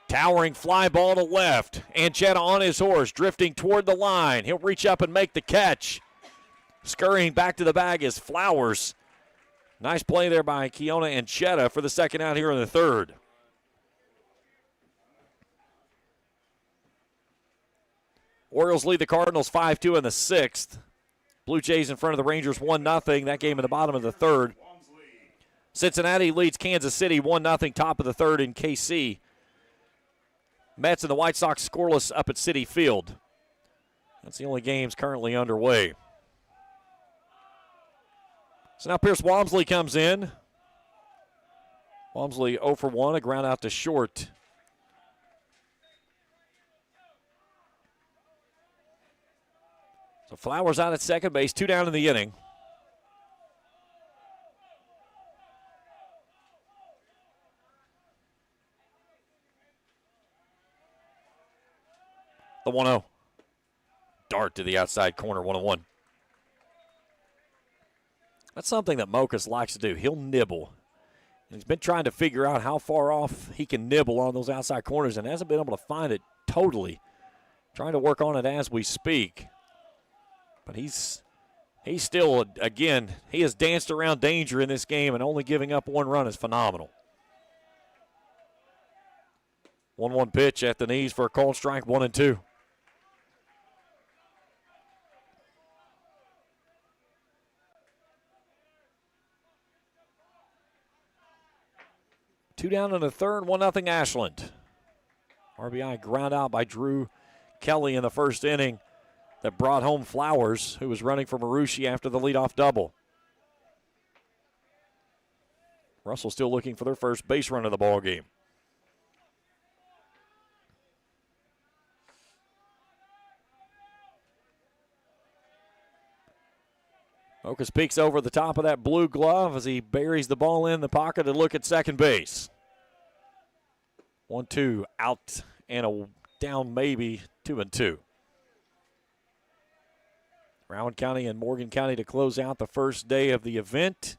Towering fly ball to left. Anchetta on his horse, drifting toward the line. He'll reach up and make the catch. Scurrying back to the bag is Flowers. Nice play there by Keona Anchetta for the second out here in the third. Orioles lead the Cardinals 5-2 in the sixth. Blue Jays in front of the Rangers 1-0. That game in the bottom of the third. Cincinnati leads Kansas City 1-0, top of the third in KC. Mets and the White Sox scoreless up at Citi Field. That's the only games currently underway. So now Pierce Walmsley comes in. Walmsley 0 for 1, a ground out to short. So Flowers out at second base, 2 down in the inning. The 1-0. Dart to the outside corner, 1-1. That's something that Mocus likes to do. He'll nibble. And he's been trying to figure out how far off he can nibble on those outside corners and hasn't been able to find it totally. Trying to work on it as we speak. But he's still, again, he has danced around danger in this game, and only giving up one run is phenomenal. 1-1 pitch at the knees for a called strike, 1-2. Two down in the third, 1-0 Ashland. RBI ground out by Drew Kelly in the first inning that brought home Flowers, who was running for Marucci after the leadoff double. Russell still looking for their first base run of the ball game. Mocus peeks over the top of that blue glove as he buries the ball in the pocket to look at second base. 1-2 out and a down, maybe 2-2. Rowan County and Morgan County to close out the first day of the event.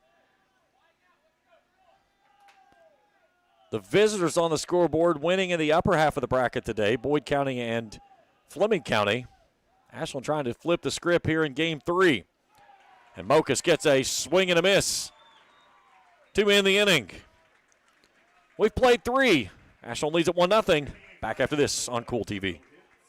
The visitors on the scoreboard winning in the upper half of the bracket today, Boyd County and Fleming County. Ashland trying to flip the script here in game 3. And Mocus gets a swing and a miss to end the inning. We've played 3. Ashland leads at 1-0. Back after this on Kool TV.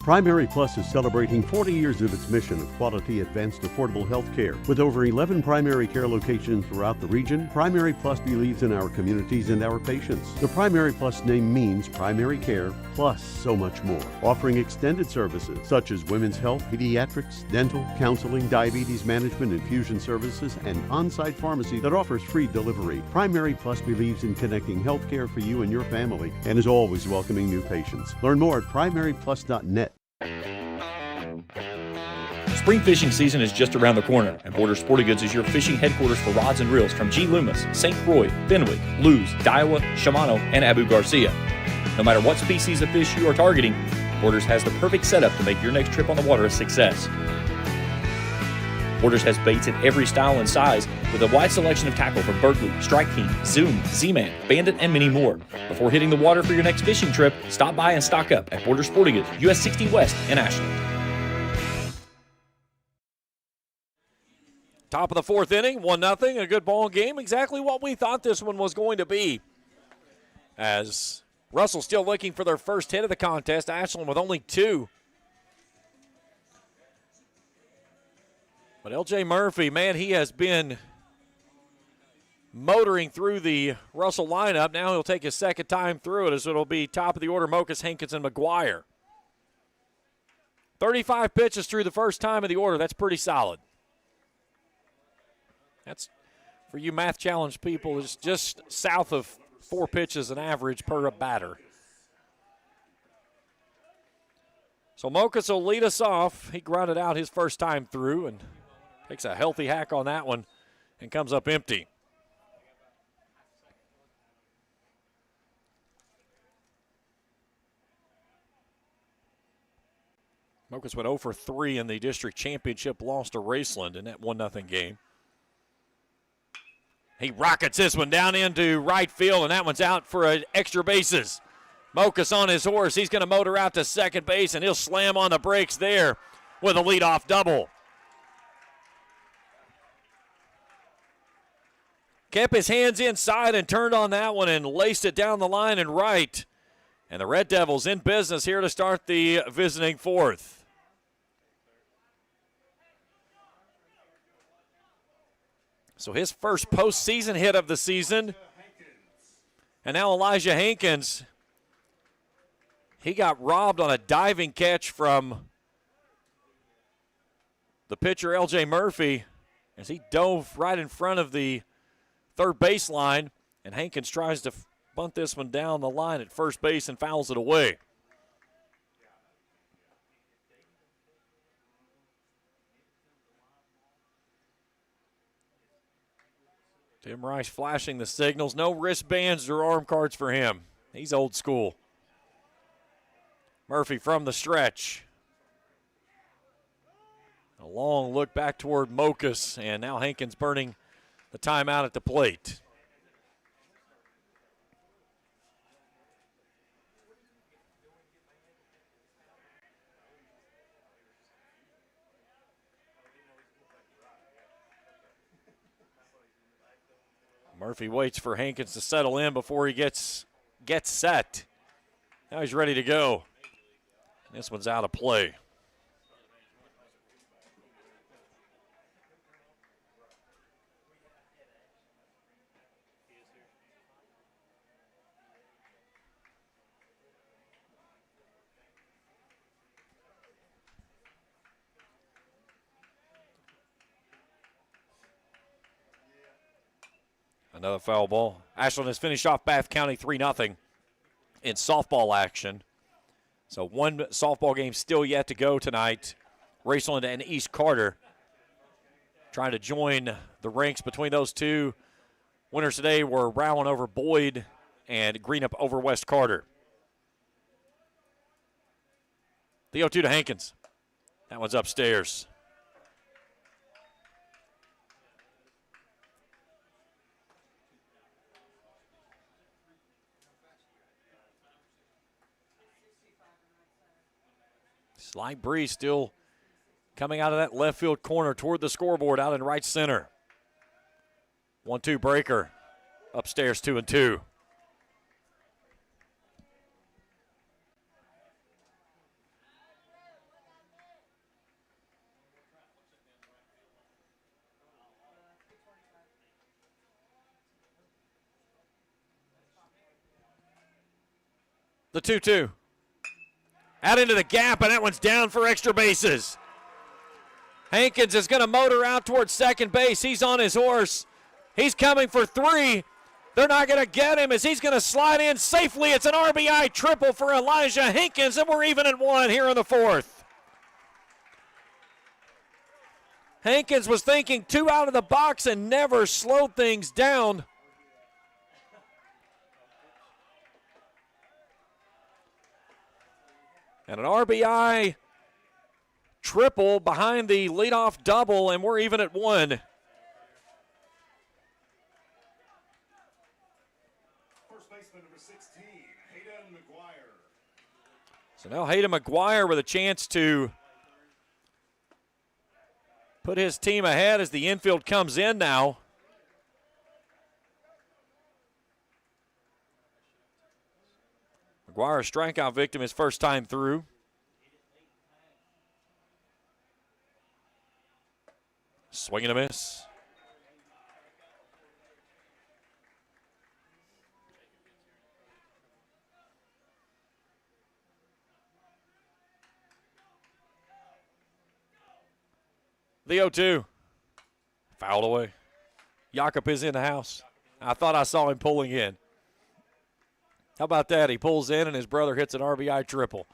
Primary Plus is celebrating 40 years of its mission of quality, advanced, affordable health care. With over 11 primary care locations throughout the region, Primary Plus believes in our communities and our patients. The Primary Plus name means primary care plus so much more, offering extended services such as women's health, pediatrics, dental, counseling, diabetes management, infusion services, and on-site pharmacy that offers free delivery. Primary Plus believes in connecting health care for you and your family and is always welcoming new patients. Learn more at primaryplus.net. Spring fishing season is just around the corner, and Border Sporting Goods is your fishing headquarters for rods and reels from G. Loomis, St. Croix, Fenwick, Lewes, Daiwa, Shimano, and Abu Garcia. No matter what species of fish you are targeting, Borders has the perfect setup to make your next trip on the water a success. Borders has baits in every style and size with a wide selection of tackle from Berkeley, Strike King, Zoom, Z-Man, Bandit, and many more. Before hitting the water for your next fishing trip, stop by and stock up at Border Sporting Goods, US 60 West in Ashland. Top of the fourth inning, 1-0, a good ball game. Exactly what we thought this one was going to be. As Russell still looking for their first hit of the contest, Ashland with only 2. But L.J. Murphy, man, he has been motoring through the Russell lineup. Now he'll take his second time through it, as it'll be top of the order, Mokus, Hankins, and McGuire. 35 pitches through the first time of the order. That's pretty solid. That's, for you math challenged people, is just south of 4 pitches an average per batter. So Mokus will lead us off. He grounded out his first time through and takes a healthy hack on that one and comes up empty. Mokus went 0 for 3 in the district championship loss to Raceland in that 1-0 game. He rockets this one down into right field, and that one's out for extra bases. Mokus on his horse. He's going to motor out to second base, and he'll slam on the brakes there with a leadoff double. Kept his hands inside and turned on that one and laced it down the line and right. And the Red Devils in business here to start the visiting fourth. So his first postseason hit of the season. And now Elijah Hankins. He got robbed on a diving catch from the pitcher, L.J. Murphy, as he dove right in front of the third baseline. And Hankins tries to bunt this one down the line at first base and fouls it away. Tim Rice flashing the signals. No wristbands or arm cards for him. He's old school. Murphy from the stretch. A long look back toward Mokus, and now Hankins burning the timeout at the plate. Murphy waits for Hankins to settle in before he gets set. Now he's ready to go. This one's out of play. Another foul ball. Ashland has finished off Bath County 3-0 in softball action. So one softball game still yet to go tonight. Raceland and East Carter trying to join the ranks between those two. Winners today were Rowan over Boyd and Greenup over West Carter. The 0-2 to Hankins. That one's upstairs. Slight breeze still coming out of that left field corner toward the scoreboard out in right center. 1-2 breaker. Upstairs 2-2. The 2-2. Out into the gap, and that one's down for extra bases. Hankins is going to motor out towards second base. He's on his horse. He's coming for 3. They're not going to get him as he's going to slide in safely. It's an RBI triple for Elijah Hankins, and we're even at 1 here in the 4th. Hankins was thinking 2 out of the box and never slowed things down. And an RBI triple behind the leadoff double, and we're even at 1. First baseman number 16, Hayden McGuire. So now Hayden McGuire with a chance to put his team ahead as the infield comes in now. McGuire, a strikeout victim his first time through. Swing and a miss. The 0-2. Fouled away. Jakob is in the house. I thought I saw him pulling in. How about that? He pulls in and his brother hits an RBI triple.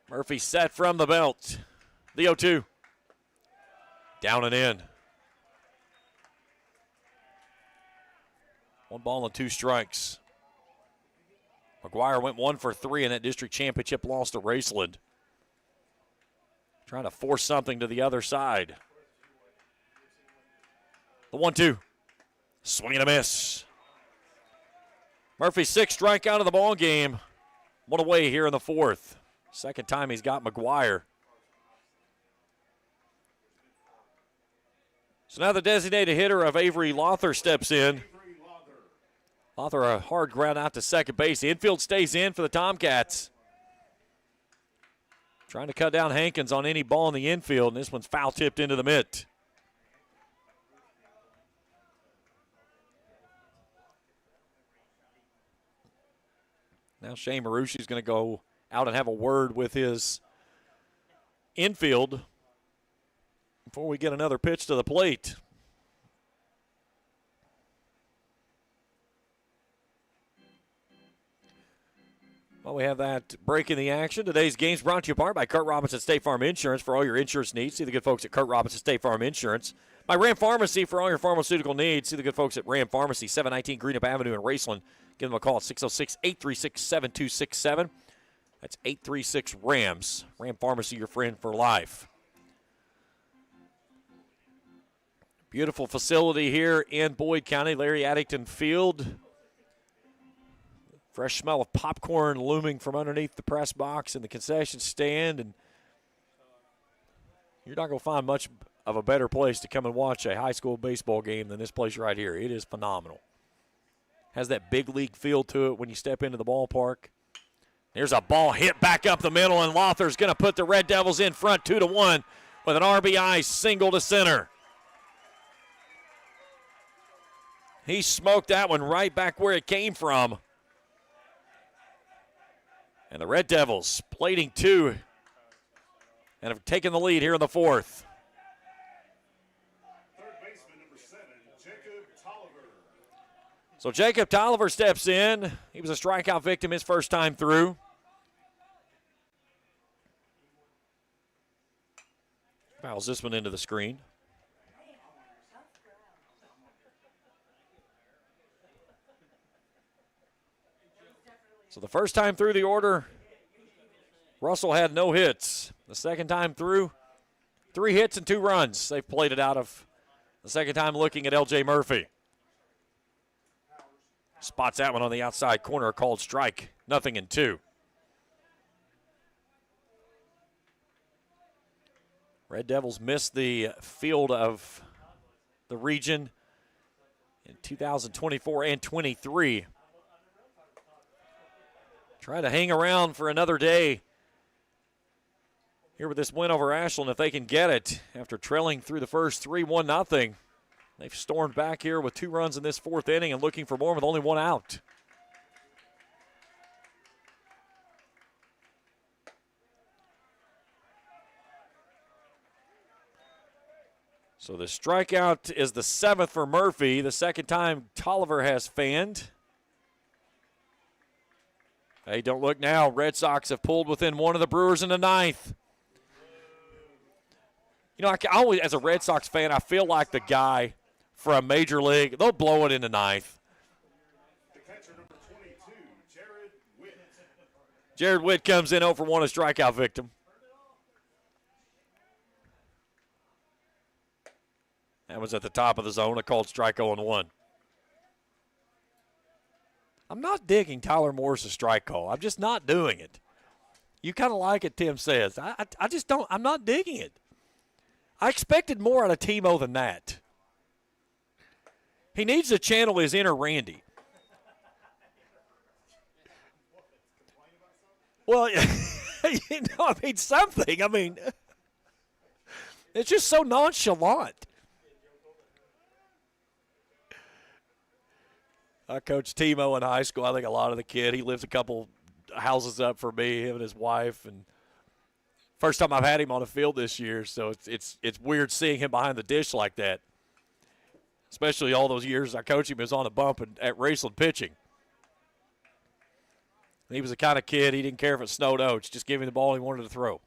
Murphy set from the belt. The 0-2. Down and in. 1 ball and 2 strikes. McGuire went 1 for 3 in that district championship loss to Raceland. Trying to force something to the other side. The 1-2. Swing and a miss. Murphy's 6th strikeout of the ball game. 1 away here in the 4th. Second time he's got McGuire. So now the designated hitter of Avery Lother steps in. Lother a hard ground out to second base. The infield stays in for the Tomcats. Trying to cut down Hankins on any ball in the infield, and this one's foul tipped into the mitt. Now Shane Marucci is going to go out and have a word with his infield before we get another pitch to the plate. Well, we have that break in the action. Today's game's brought to you apart by Kurt Robinson State Farm Insurance. For all your insurance needs, see the good folks at Kurt Robinson State Farm Insurance. By Ram Pharmacy for all your pharmaceutical needs. See the good folks at Ram Pharmacy, 719 Greenup Avenue in Raceland. Give them a call at 606-836-7267. That's 836-RAMS. Ram Pharmacy, your friend for life. Beautiful facility here in Boyd County, Larry Addington Field. Fresh smell of popcorn looming from underneath the press box and the concession stand. And you're not going to find much of a better place to come and watch a high school baseball game than this place right here. It is phenomenal. Has that big league feel to it when you step into the ballpark. There's a ball hit back up the middle, and Lother's going to put the Red Devils in front 2-1 with an RBI single to center. He smoked that one right back where it came from. And the Red Devils plating 2 and have taken the lead here in the 4th. Third baseman number 7, Jacob Tolliver. So Jacob Tolliver steps in. He was a strikeout victim his first time through. Fouls this one into the screen. So the first time through the order, Russell had no hits. The second time through, 3 hits and 2 runs. They've played it out of the second time looking at L.J. Murphy. Spots that one on the outside corner, called strike. 0-2. Red Devils missed the field of the region in 2024 and 23. Try to hang around for another day here with this win over Ashland if they can get it after trailing through the first 3-1-0. They've stormed back here with 2 runs in this 4th inning and looking for more with only 1 out. So the strikeout is the 7th for Murphy, the second time Tolliver has fanned. Hey, don't look now. Red Sox have pulled within 1 of the Brewers in the 9th. You know, I always, as a Red Sox fan, I feel like the guy from Major League. They'll blow it in the 9th. Jared Witt comes in 0 for 1, a strikeout victim. That was at the top of the zone, a called strike 0-1. I'm not digging Tyler Moore's strike call. I'm just not doing it. You kind of like it, Tim says. I just don't. I'm not digging it. I expected more out of Timo than that. He needs to channel his inner Randy. Well, you know, I mean, something. I mean, it's just so nonchalant. I coached Timo in high school. I think a lot of the kid. He lives a couple houses up for me, him and his wife. And first time I've had him on the field this year, so it's weird seeing him behind the dish like that. Especially all those years I coached him, he was on the bump and at Raceland pitching. He was the kind of kid, he didn't care if it snowed or oats, just give him the ball he wanted to throw.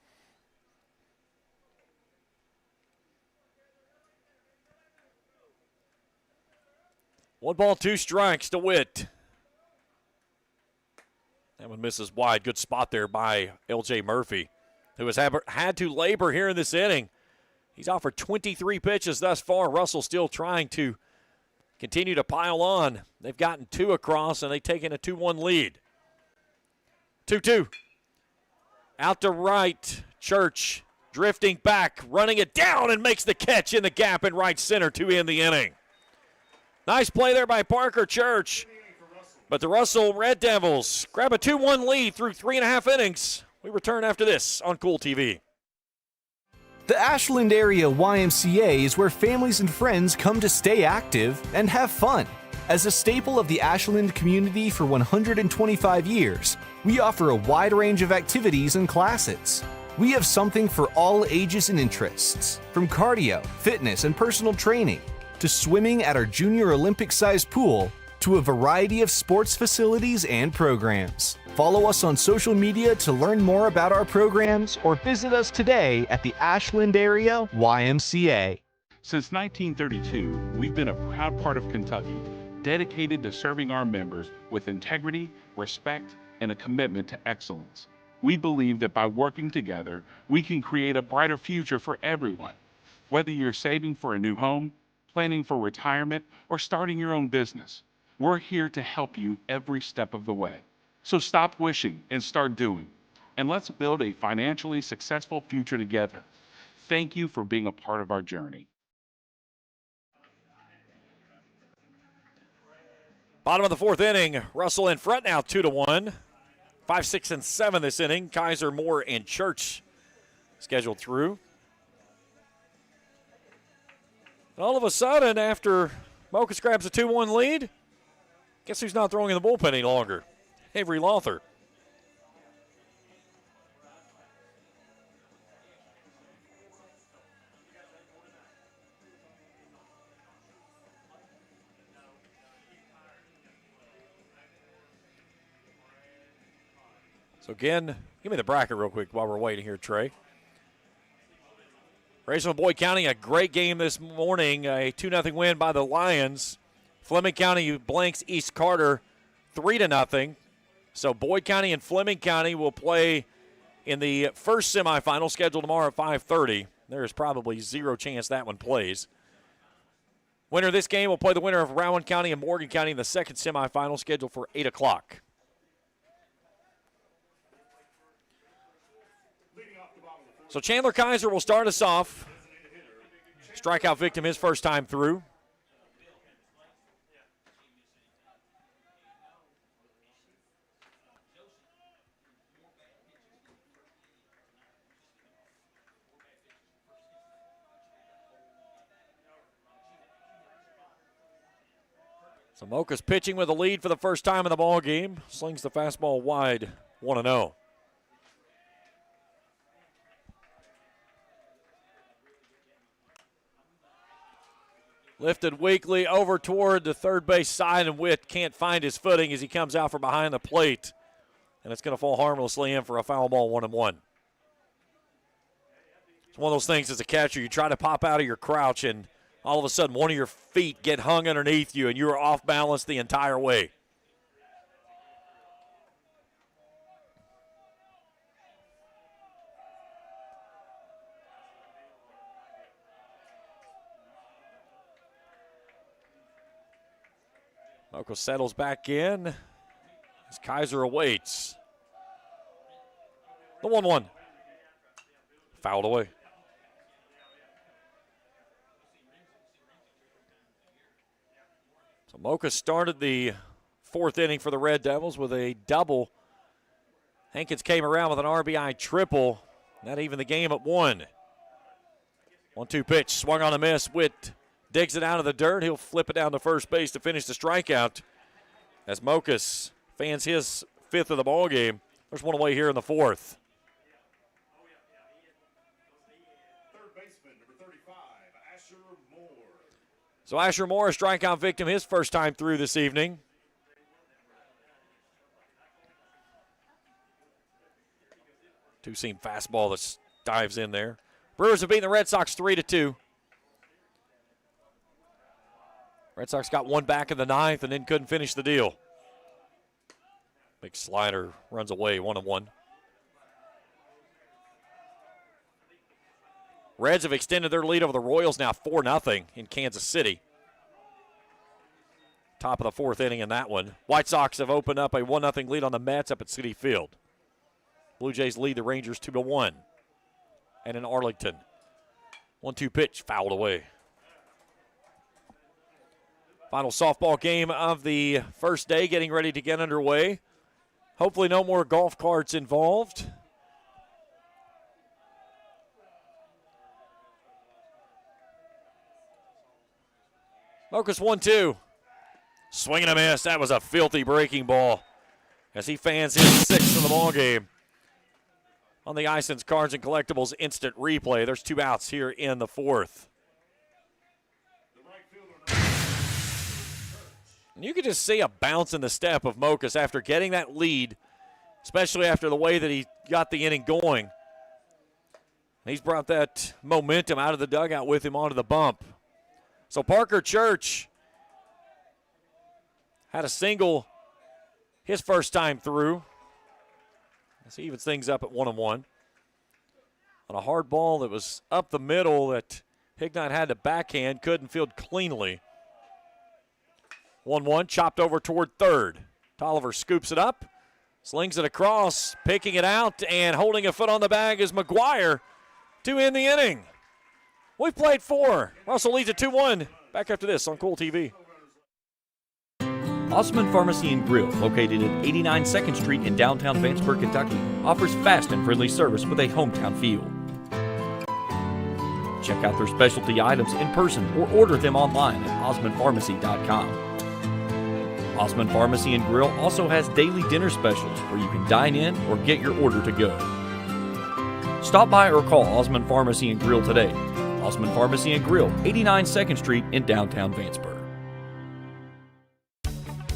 One ball, 2 strikes to Witt. That one misses wide. Good spot there by L.J. Murphy, who has had to labor here in this inning. He's offered 23 pitches thus far. Russell still trying to continue to pile on. They've gotten 2 across, and they've taken a 2-1 lead. 2-2. Out to right. Church drifting back, running it down, and makes the catch in the gap in right center to end the inning. Nice play there by Parker Church. But the Russell Red Devils grab a 2-1 lead through 3.5 innings. We return after this on Kool TV. The Ashland area YMCA is where families and friends come to stay active and have fun. As a staple of the Ashland community for 125 years, we offer a wide range of activities and classes. We have something for all ages and interests, from cardio, fitness, and personal training, to swimming at our junior Olympic-sized pool, to a variety of sports facilities and programs. Follow us on social media to learn more about our programs or visit us today at the Ashland area YMCA. Since 1932, we've been a proud part of Kentucky, dedicated to serving our members with integrity, respect, and a commitment to excellence. We believe that by working together, we can create a brighter future for everyone. Whether you're saving for a new home, planning for retirement, or starting your own business, we're here to help you every step of the way. So stop wishing and start doing. And let's build a financially successful future together. Thank you for being a part of our journey. Bottom of the 4th inning, Russell in front now 2-1. 5, 6, and 7 this inning. Kaiser, Moore, and Church scheduled through. And all of a sudden, after Mokus grabs a 2-1 lead, guess who's not throwing in the bullpen any longer? Avery Lawther. So again, give me the bracket real quick while we're waiting here, Trey. Raceland Boyd County, a great game this morning, a 2-0 win by the Lions. Fleming County blanks East Carter 3-0. So Boyd County and Fleming County will play in the first semifinal scheduled tomorrow at 5:30. There is probably zero chance that one plays. Winner of this game will play the winner of Rowan County and Morgan County in the second semifinal scheduled for 8 o'clock. So Chandler Kaiser will start us off. Strikeout victim his first time through. So Mocha's pitching with a lead for the first time in the ball game. Slings the fastball wide, 1-0. Lifted weakly over toward the third base side, and Witt can't find his footing as he comes out from behind the plate. And it's going to fall harmlessly in for a foul ball, 1-1. It's one of those things as a catcher, you try to pop out of your crouch, and all of a sudden one of your feet get hung underneath you, and you are off balance the entire way. Mocha settles back in as Kaiser awaits. The 1-1. Fouled away. So Mocha started the fourth inning for the Red Devils with a double. Hankins came around with an RBI triple. That evened the game at 1. 1-2 pitch, swung on a miss. Witt digs it out of the dirt. He'll flip it down to first base to finish the strikeout as Mokas fans his 5th of the ball game. There's one away here in the 4th. So Asher Moore, a strikeout victim, his first time through this evening. Two-seam fastball that dives in there. Brewers have beaten the Red Sox 3-2. Red Sox got one back in the 9th and then couldn't finish the deal. Big slider runs away, 1-1. Reds have extended their lead over the Royals now 4-0 in Kansas City. Top of the 4th inning in that one. White Sox have opened up a 1-0 lead on the Mets up at Citi Field. Blue Jays lead the Rangers 2-1. And in Arlington, 1-2 pitch fouled away. Final softball game of the first day getting ready to get underway. Hopefully no more golf carts involved. Mokas 1-2. Swing and a miss. That was a filthy breaking ball as he fans his 6th of the ball game. On the Ison's Cards and Collectibles instant replay. There's 2 outs here in the 4th. And you could just see a bounce in the step of Mokas after getting that lead, especially after the way that he got the inning going. He's brought that momentum out of the dugout with him onto the bump. So Parker Church had a single his first time through. As he evens things up at 1-1. On a hard ball that was up the middle that Hignott had to backhand, couldn't field cleanly. 1-1, chopped over toward third. Tolliver scoops it up, slings it across, picking it out, and holding a foot on the bag is McGuire to end the inning. We've played 4. Russell leads at 2-1. Back after this on Kool TV. Osman Pharmacy and Grill, located at 89 2nd Street in downtown Vanceburg, Kentucky, offers fast and friendly service with a hometown feel. Check out their specialty items in person or order them online at osmanpharmacy.com. Osman Pharmacy and Grill also has daily dinner specials where you can dine in or get your order to go. Stop by or call Osman Pharmacy and Grill today. Osman Pharmacy and Grill, 89 2nd Street in downtown Vanceburg.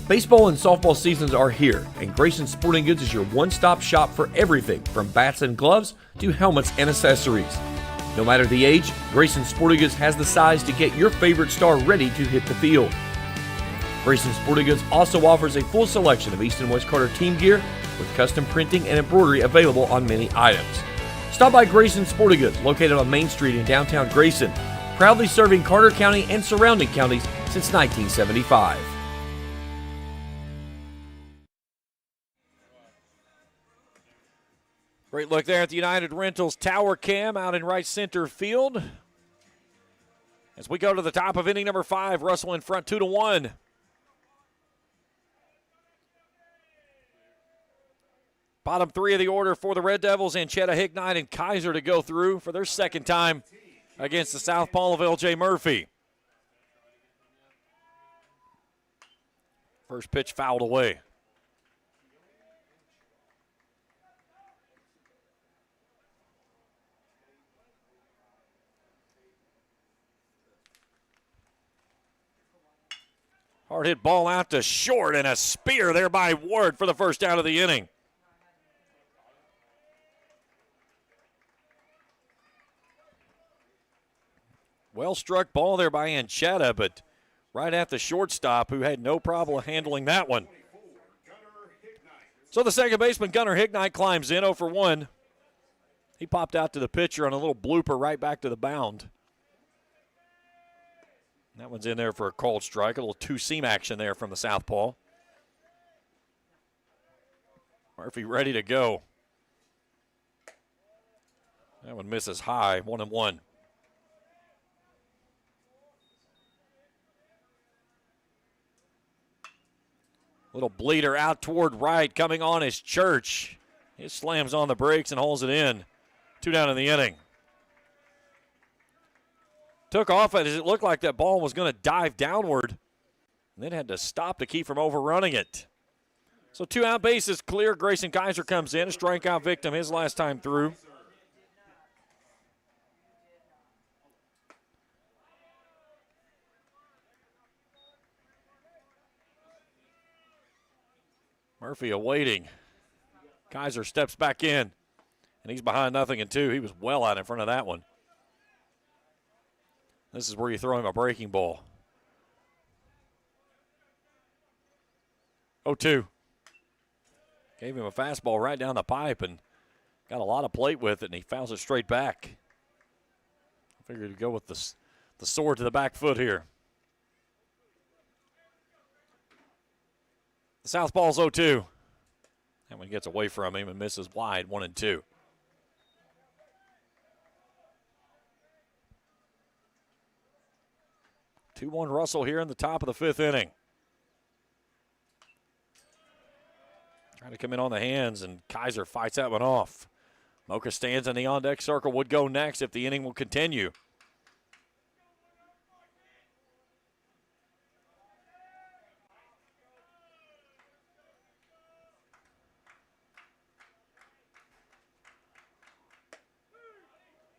Baseball and softball seasons are here, and Grayson Sporting Goods is your one-stop shop for everything from bats and gloves to helmets and accessories. No matter the age, Grayson Sporting Goods has the size to get your favorite star ready to hit the field. Grayson Sporting Goods also offers a full selection of East and West Carter team gear with custom printing and embroidery available on many items. Stop by Grayson Sporting Goods, located on Main Street in downtown Grayson, proudly serving Carter County and surrounding counties since 1975. Great look there at the United Rentals Tower Cam out in right center field. As we go to the top of inning number 5, Russell in front 2-1. Bottom 3 of the order for the Red Devils, Anchetta, Hignott, and Kaiser to go through for their second time against the Southpaw of L.J. Murphy. First pitch fouled away. Hard hit ball out to short, and a spear there by Ward for the first out of the inning. Well struck ball there by Anchetta, but right at the shortstop, who had no problem handling that one. So the second baseman, Gunnar Hignite, climbs in 0 for 1. He popped out to the pitcher on a little blooper right back to the mound. That one's in there for a called strike. A little two-seam action there from the southpaw. Murphy ready to go. That one misses high, 1-1. Little bleeder out toward right, coming on is Church. He slams on the brakes and hauls it in. 2 down in the inning. Took off as it looked like that ball was going to dive downward, and then had to stop to keep from overrunning it. So 2 out, bases clear. Grayson Kaiser comes in, a strikeout victim his last time through. Murphy awaiting. Kaiser steps back in, and he's behind 0-2. He was well out in front of that one. This is where you throw him a breaking ball. 0-2. Gave him a fastball right down the pipe and got a lot of plate with it, and he fouls it straight back. I figured to go with the sword to the back foot here. The southpaw's 0-2. That one gets away from him and misses wide, 1-2. 2-1 Russell here in the top of the 5th inning. Trying to come in on the hands, and Kaiser fights that one off. Mocha stands in the on-deck circle, would go next if the inning will continue.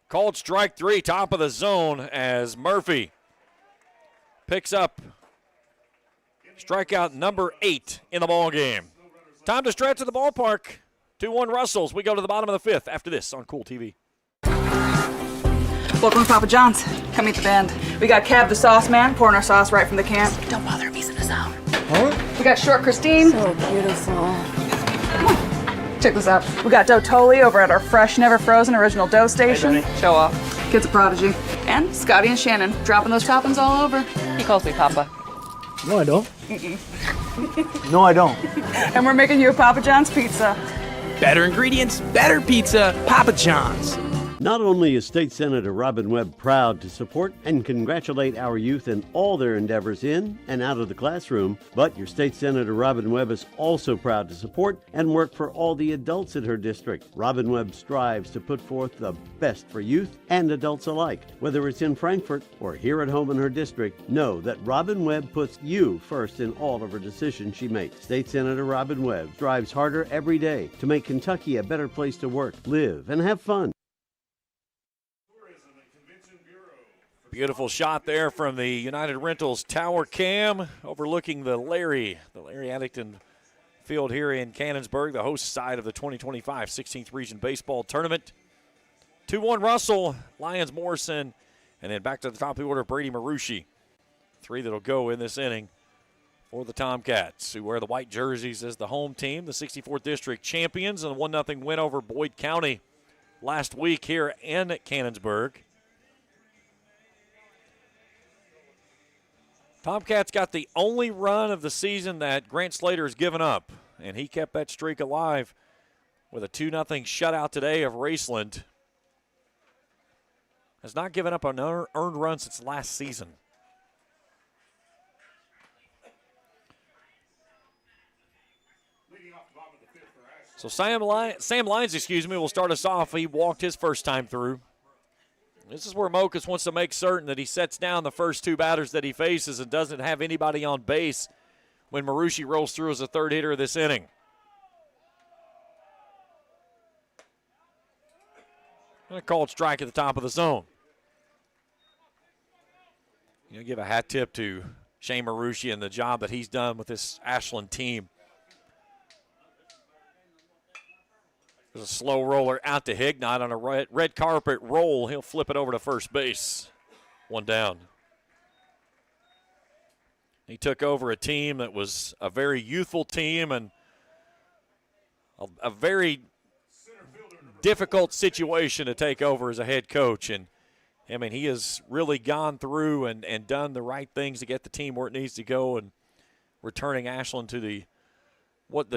Called strike 3, top of the zone, as Murphy picks up strikeout number 8 in the ball game. Time to stretch at the ballpark. 2-1 Russells. We go to the bottom of the 5th after this on Kool TV. Welcome to Papa John's. Come meet the band. We got Cab the Sauce Man pouring our sauce right from the can. Don't bother him, he's in the zone. Huh? We got Short Christine. So beautiful. Come on. Check this out. We got Dough Toley over at our fresh, never frozen original dough station. Hey, show off. Kid's a prodigy. And Scotty and Shannon dropping those toppings all over. He calls me Papa. No, I don't. Mm-mm. No, I don't. And we're making you a Papa John's pizza. Better ingredients, better pizza, Papa John's. Not only is State Senator Robin Webb proud to support and congratulate our youth in all their endeavors in and out of the classroom, but your State Senator Robin Webb is also proud to support and work for all the adults in her district. Robin Webb strives to put forth the best for youth and adults alike. Whether it's in Frankfort or here at home in her district, know that Robin Webb puts you first in all of her decisions she makes. State Senator Robin Webb strives harder every day to make Kentucky a better place to work, live, and have fun. Beautiful shot there from the United Rentals tower cam overlooking the Larry Addington Field here in Cannonsburg, the host side of the 2025 16th Region Baseball Tournament. 2-1 Russell, Lyons Morrison, and then back to the top of the order, Brady Marucci. 3 that'll go in this inning for the Tomcats, who wear the white jerseys as the home team, the 64th District champions, and a 1-0 win over Boyd County last week here in Cannonsburg. Tomcats got the only run of the season that Grant Slater has given up, and he kept that streak alive with a 2-0 shutout today of Raceland. Has not given up an earned run since last season. So Sam Lyons, will start us off. He walked his first time through. This is where Mokas wants to make certain that he sets down the first 2 batters that he faces and doesn't have anybody on base when Marucci rolls through as the third hitter of this inning. And a called strike at the top of the zone. Give a hat tip to Shane Marucci and the job that he's done with this Ashland team. There's a slow roller out to Hignott on a red carpet roll. He'll flip it over to first base. One down. He took over a team that was a very youthful team and a very difficult situation to take over as a head coach. And I mean, he has really gone through and done the right things to get the team where it needs to go and returning Ashland to the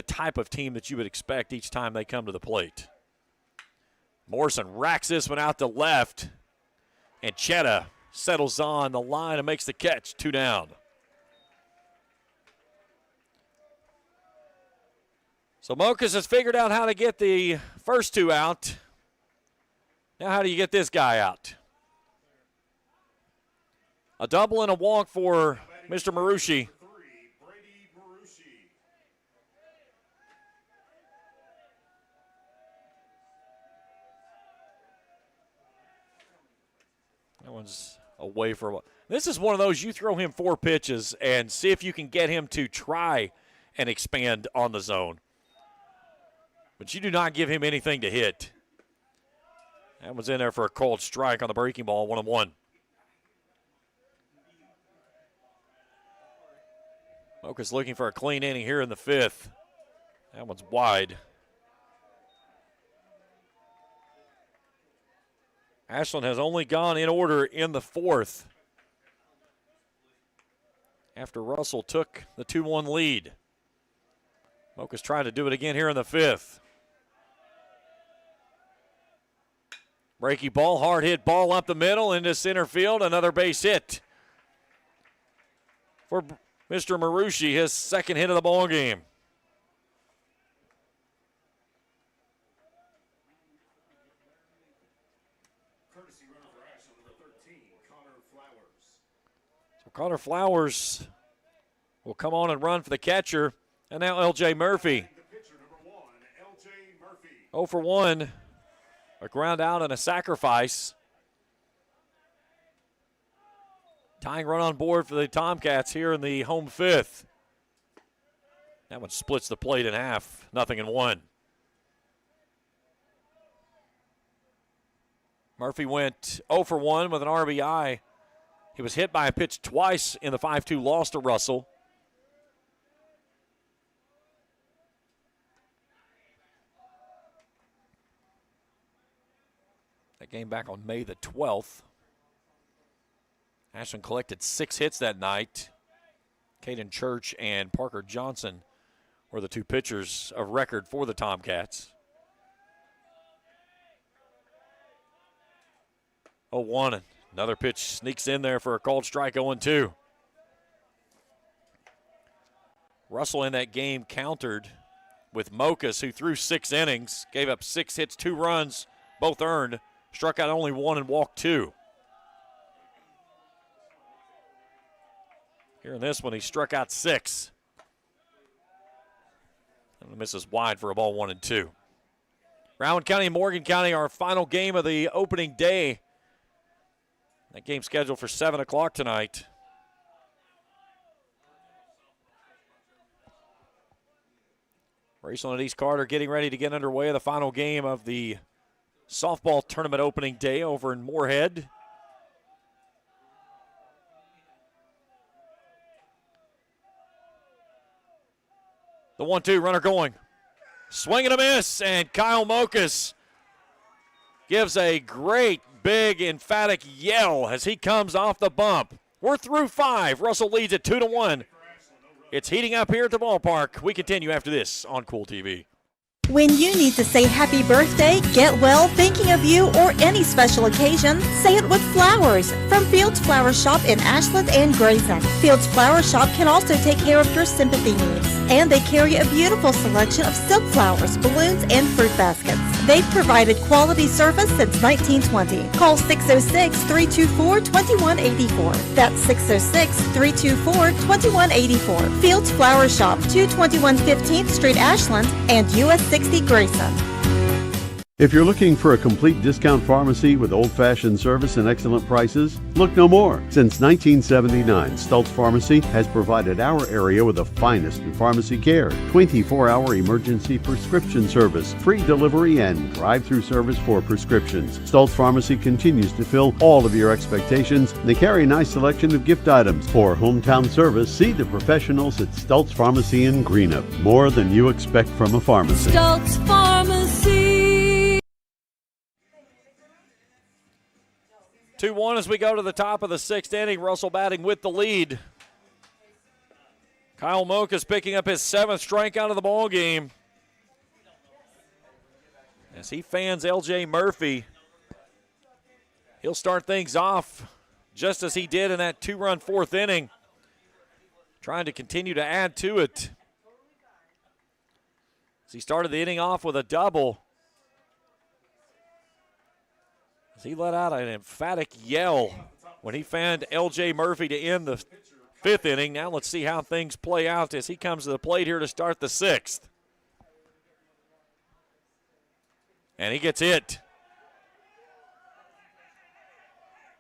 type of team that you would expect each time they come to the plate. Morrison racks this one out to left, and Chetta settles on the line and makes the catch. 2 down. So Mokas has figured out how to get the first 2 out. Now how do you get this guy out? A double and a walk for Mr. Marucci. That one's away for a while. This is one of those, you throw him 4 pitches and see if you can get him to try and expand on the zone. But you do not give him anything to hit. That one's in there for a called strike on the breaking ball, 1-1. Mokas looking for a clean inning here in the 5th. That one's wide. Ashland has only gone in order in the 4th after Russell took the 2-1 lead. Mokas trying to do it again here in the 5th. Breaky ball, hard hit ball up the middle into center field. Another base hit for Mr. Marucci, his second hit of the ball game. So Connor Flowers will come on and run for the catcher. And now L.J. Murphy. 0 for 1. A ground out and a sacrifice. Tying run on board for the Tomcats here in the home 5th. That one splits the plate in half. 0-1. Murphy went 0 for 1 with an RBI. He was hit by a pitch twice in the 5-2 loss to Russell. That game back on May the 12th. Ashland collected 6 hits that night. Caden Church and Parker Johnson were the 2 pitchers of record for the Tomcats. 0-1. Another pitch sneaks in there for a called strike, 0-2. Russell in that game countered with Mokas, who threw 6 innings, gave up 6 hits, 2 runs, both earned, struck out only 1 and walked 2. Here in this one, he struck out 6. And misses wide for a ball 1-2. Rowan County and Morgan County, our final game of the opening day. That game scheduled for 7 o'clock tonight. Raceland and East Carter getting ready to get underway. The final game of the softball tournament opening day over in Moorhead. The 1-2, runner going. Swing and a miss, and Kyle Mokas gives a great, big, emphatic yell as he comes off the bump. We're through 5. Russell leads at 2-1. It's heating up here at the ballpark. We continue after this on Kool TV. When you need to say happy birthday, get well, thinking of you, or any special occasion, say it with flowers from Fields Flower Shop in Ashland and Grayson. Fields Flower Shop can also take care of your sympathy needs. And they carry a beautiful selection of silk flowers, balloons, and fruit baskets. They've provided quality service since 1920. Call 606-324-2184. That's 606-324-2184. Fields Flower Shop, 221 15th Street, Ashland, and US 60 Grayson. If you're looking for a complete discount pharmacy with old-fashioned service and excellent prices, look no more. Since 1979, Stultz Pharmacy has provided our area with the finest in pharmacy care, 24-hour emergency prescription service, free delivery, and drive-through service for prescriptions. Stultz Pharmacy continues to fill all of your expectations. They carry a nice selection of gift items. For hometown service, see the professionals at Stultz Pharmacy in Greenup. More than you expect from a pharmacy. Stultz Pharmacy. 2-1 as we go to the top of the sixth inning. Russell batting with the lead. Kyle Mokas picking up his 7th strikeout of the ball game as he fans L.J. Murphy. He'll start things off just as he did in that 2-run 4th inning, trying to continue to add to it. As he started the inning off with a double, he let out an emphatic yell when he found L.J. Murphy to end the 5th inning. Now let's see how things play out as he comes to the plate here to start the 6th. And he gets hit.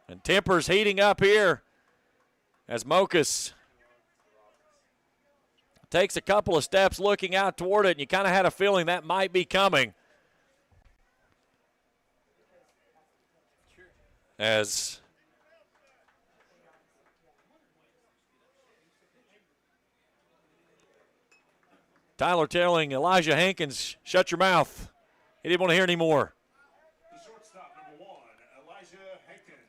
And tempers heating up here as Mokas takes a couple of steps looking out toward it, and you kind of had a feeling that might be coming. As Tyler telling Elijah Hankins, shut your mouth. He didn't want to hear any more. The shortstop, number 1, Elijah Hankins.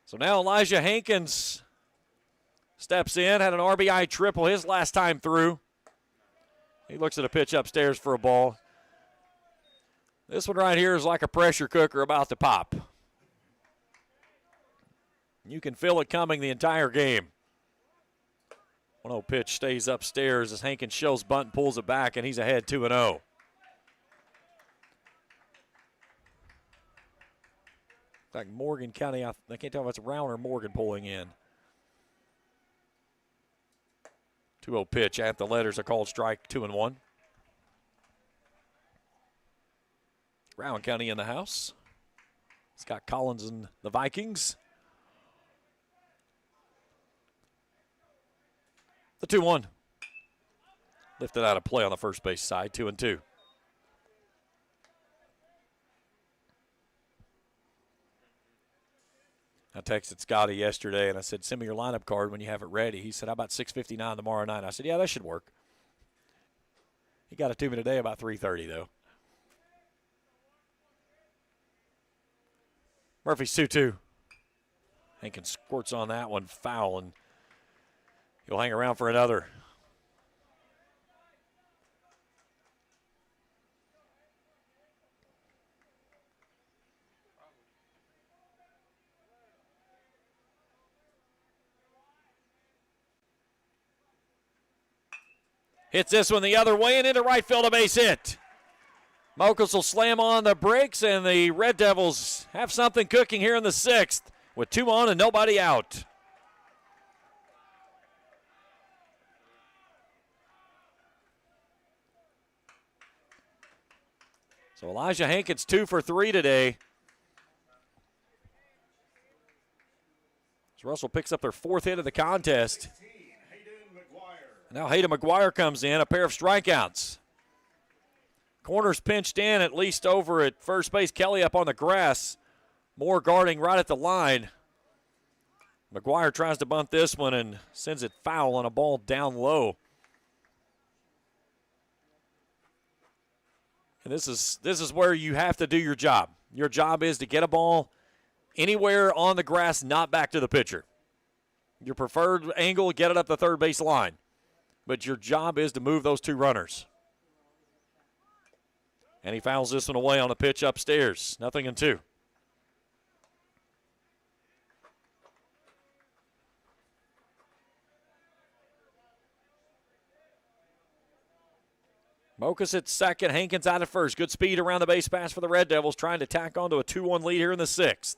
So now Elijah Hankins steps in, had an RBI triple his last time through. He looks at a pitch upstairs for a ball. This one right here is like a pressure cooker about to pop. You can feel it coming the entire game. 1-0 pitch stays upstairs as Hankins shows bunt and pulls it back, and he's ahead 2-0. Like Morgan County, I can't tell if it's Round or Morgan pulling in. 2-0 pitch at the letters, a called strike, 2-1. Rowan County in the house. Scott Collins and the Vikings. The 2-1. Lifted out of play on the first base side, 2-2. I texted Scotty yesterday and I said, send me your lineup card when you have it ready. He said, how about 6:59 tomorrow night? I said, yeah, that should work. He got it to me today about 3:30 though. Murphy's 2-2. Hankins squirts on that one, foul, and he'll hang around for another. Hits this one the other way and into right field, a base hit. Mokas will slam on the brakes, and the Red Devils have something cooking here in the 6th with 2 on and nobody out. So Elijah Hankins 2 for 3 today. As Russell picks up their 4th hit of the contest. And now Hayden McGuire comes in, a pair of strikeouts. Corners pinched in, at least over at first base. Kelly up on the grass. Moore guarding right at the line. McGuire tries to bunt this one and sends it foul on a ball down low. And this is where you have to do your job. Your job is to get a ball anywhere on the grass, not back to the pitcher. Your preferred angle, get it up the third base line. But your job is to move those 2 runners. And he fouls this one away on a pitch upstairs. 0-2. Mokas at second, Hankins out at first. Good speed around the base pass for the Red Devils, trying to tack on to a 2-1 lead here in the 6th.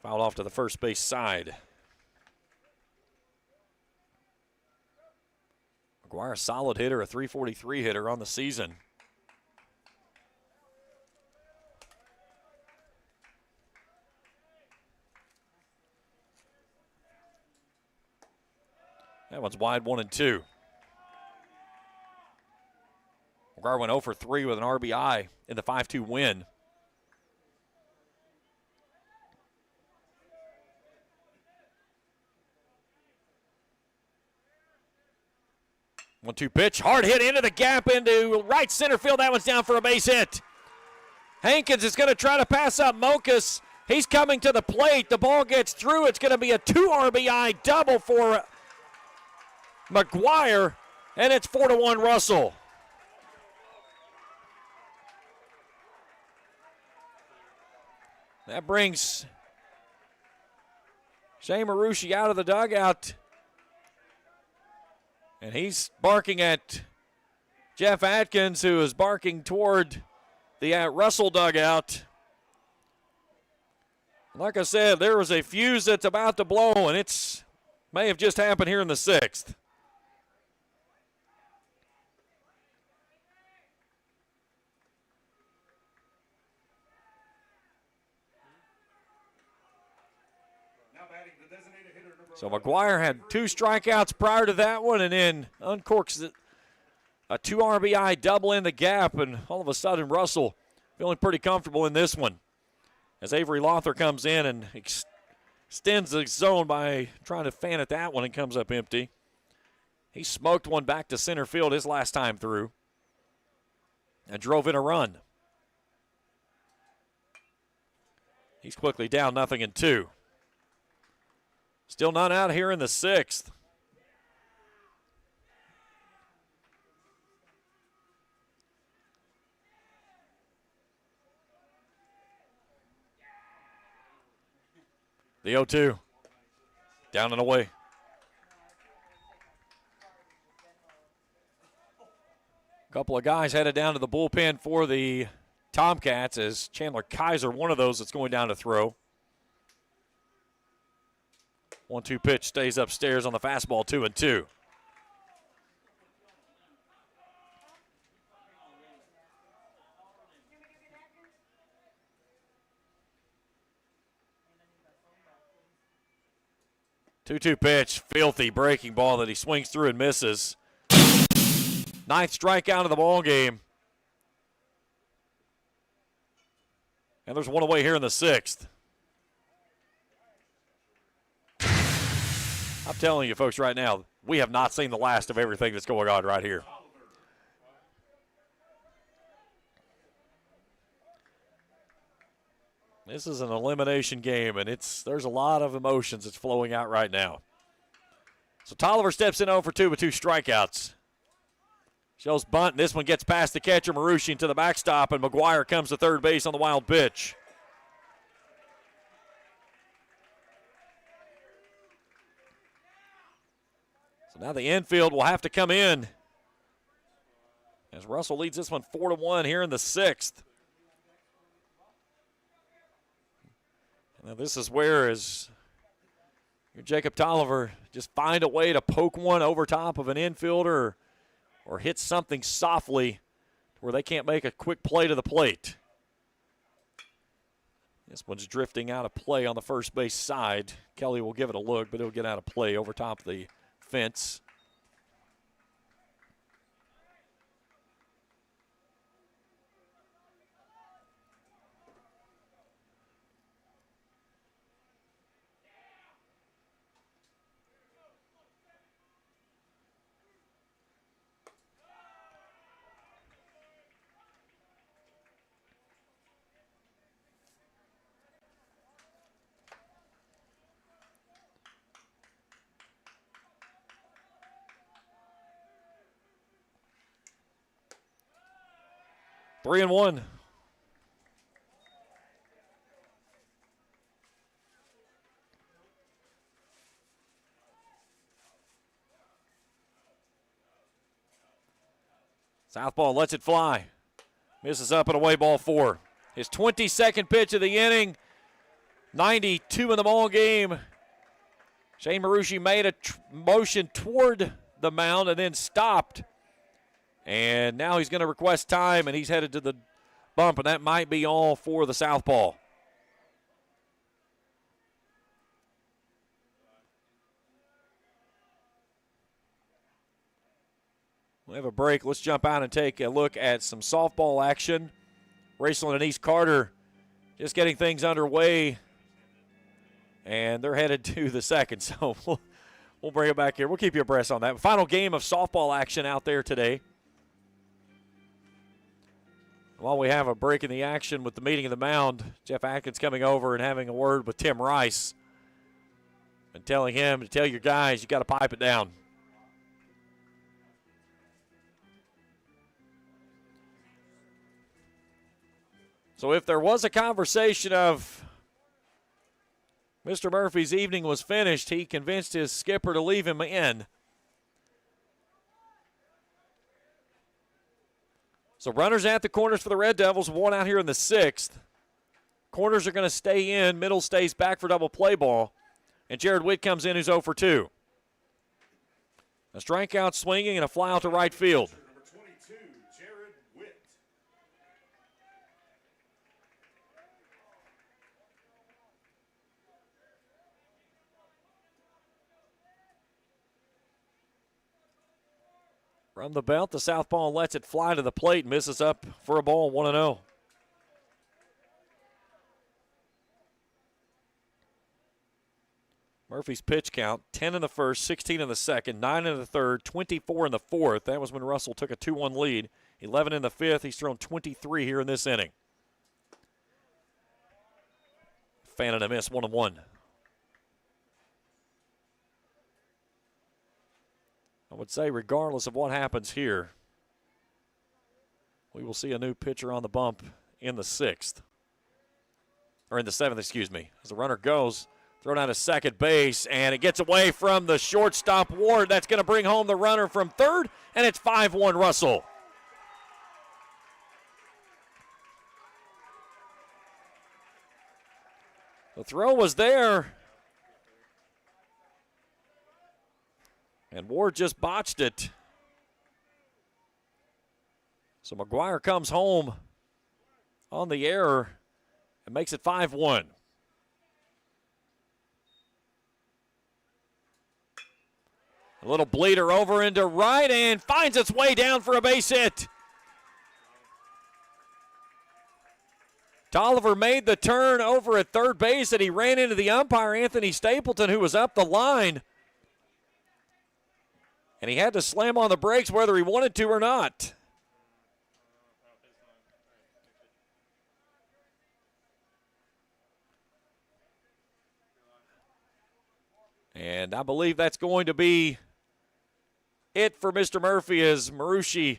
Fouled off to the first base side. McGuire, a solid hitter, a .343 hitter on the season. That one's wide, 1-2. McGuire went 0 for 3 with an RBI in the 5-2 win. One-two pitch, hard hit into the gap into right center field. That one's down for a base hit. Hankins is going to try to pass up Mokas. He's coming to the plate. The ball gets through. It's going to be a 2 RBI double for McGuire, and it's 4-1 Russell. That brings Shane Marucci out of the dugout. And he's barking at Jeff Atkins, who is barking toward the Russell dugout. Like I said, there was a fuse that's about to blow, and it's may have just happened here in the 6th. So McGuire had 2 strikeouts prior to that one, and then uncorks a 2 RBI double in the gap, and all of a sudden Russell feeling pretty comfortable in this one. As Avery Lothar comes in and extends the zone by trying to fan at that one and comes up empty. He smoked one back to center field his last time through and drove in a run. He's quickly down 0-2. Still not out here in the 6th. The 0-2. Down and away. A couple of guys headed down to the bullpen for the Tomcats as Chandler Kaiser, one of those that's going down to throw. 1-2 pitch stays upstairs on the fastball, 2-2. Two-two pitch, filthy breaking ball that he swings through and misses. 9th strikeout of the ball game. And there's one away here in the 6th. I'm telling you, folks, right now, we have not seen the last of everything that's going on right here. This is an elimination game, and there's a lot of emotions that's flowing out right now. So Tolliver steps in 0 for 2 with 2 strikeouts. Shows bunt, and this one gets past the catcher, Marucci, to the backstop, and McGuire comes to third base on the wild pitch. So now the infield will have to come in as Russell leads this one 4-1 here in the 6th. Now this is where is your Jacob Tolliver just find a way to poke one over top of an infielder or hit something softly where they can't make a quick play to the plate. This one's drifting out of play on the first base side. Kelly will give it a look, but it'll get out of play over top of the fence. Three and one. Southpaw lets it fly. Misses up and away, ball 4. His 22nd pitch of the inning. 92 in the ball game. Shane Marucci made a motion toward the mound and then stopped. And now he's going to request time, and he's headed to the bump, and that might be all for the Southpaw. We have a break. Let's jump out and take a look at some softball action. Raceland and East Carter just getting things underway, and they're headed to the second. So we'll bring it back here. We'll keep you abreast on that. Final game of softball action out there today. While we have a break in the action with the meeting of the mound, Jeff Atkins coming over and having a word with Tim Rice and telling him to tell your guys you got to pipe it down. So if there was a conversation of Mr. Murphy's evening was finished, he convinced his skipper to leave him in. So runners at the corners for the Red Devils, one out here in the 6th. Corners are going to stay in. Middle stays back for double play ball. And Jared Witt comes in, who's 0 for 2. A strikeout swinging and a fly out to right field. From the belt, the southpaw lets it fly to the plate, misses up for a ball, 1-0. Murphy's pitch count, 10 in the first, 16 in the second, 9 in the third, 24 in the fourth. That was when Russell took a 2-1 lead. 11 in the fifth. He's thrown 23 here in this inning. Fan and a miss, 1-1. I would say regardless of what happens here, we will see a new pitcher on the bump in the 6th. Or in the 7th, excuse me. As the runner goes, thrown out to second base, and it gets away from the shortstop Ward. That's going to bring home the runner from third, and it's 5-1 Russell. The throw was there. And Ward just botched it. So McGuire comes home on the error and makes it 5-1. A little bleeder over into right and finds its way down for a base hit. Tolliver made the turn over at third base and he ran into the umpire, Anthony Stapleton, who was up the line. And he had to slam on the brakes whether he wanted to or not. And I believe that's going to be it for Mr. Murphy as Marucci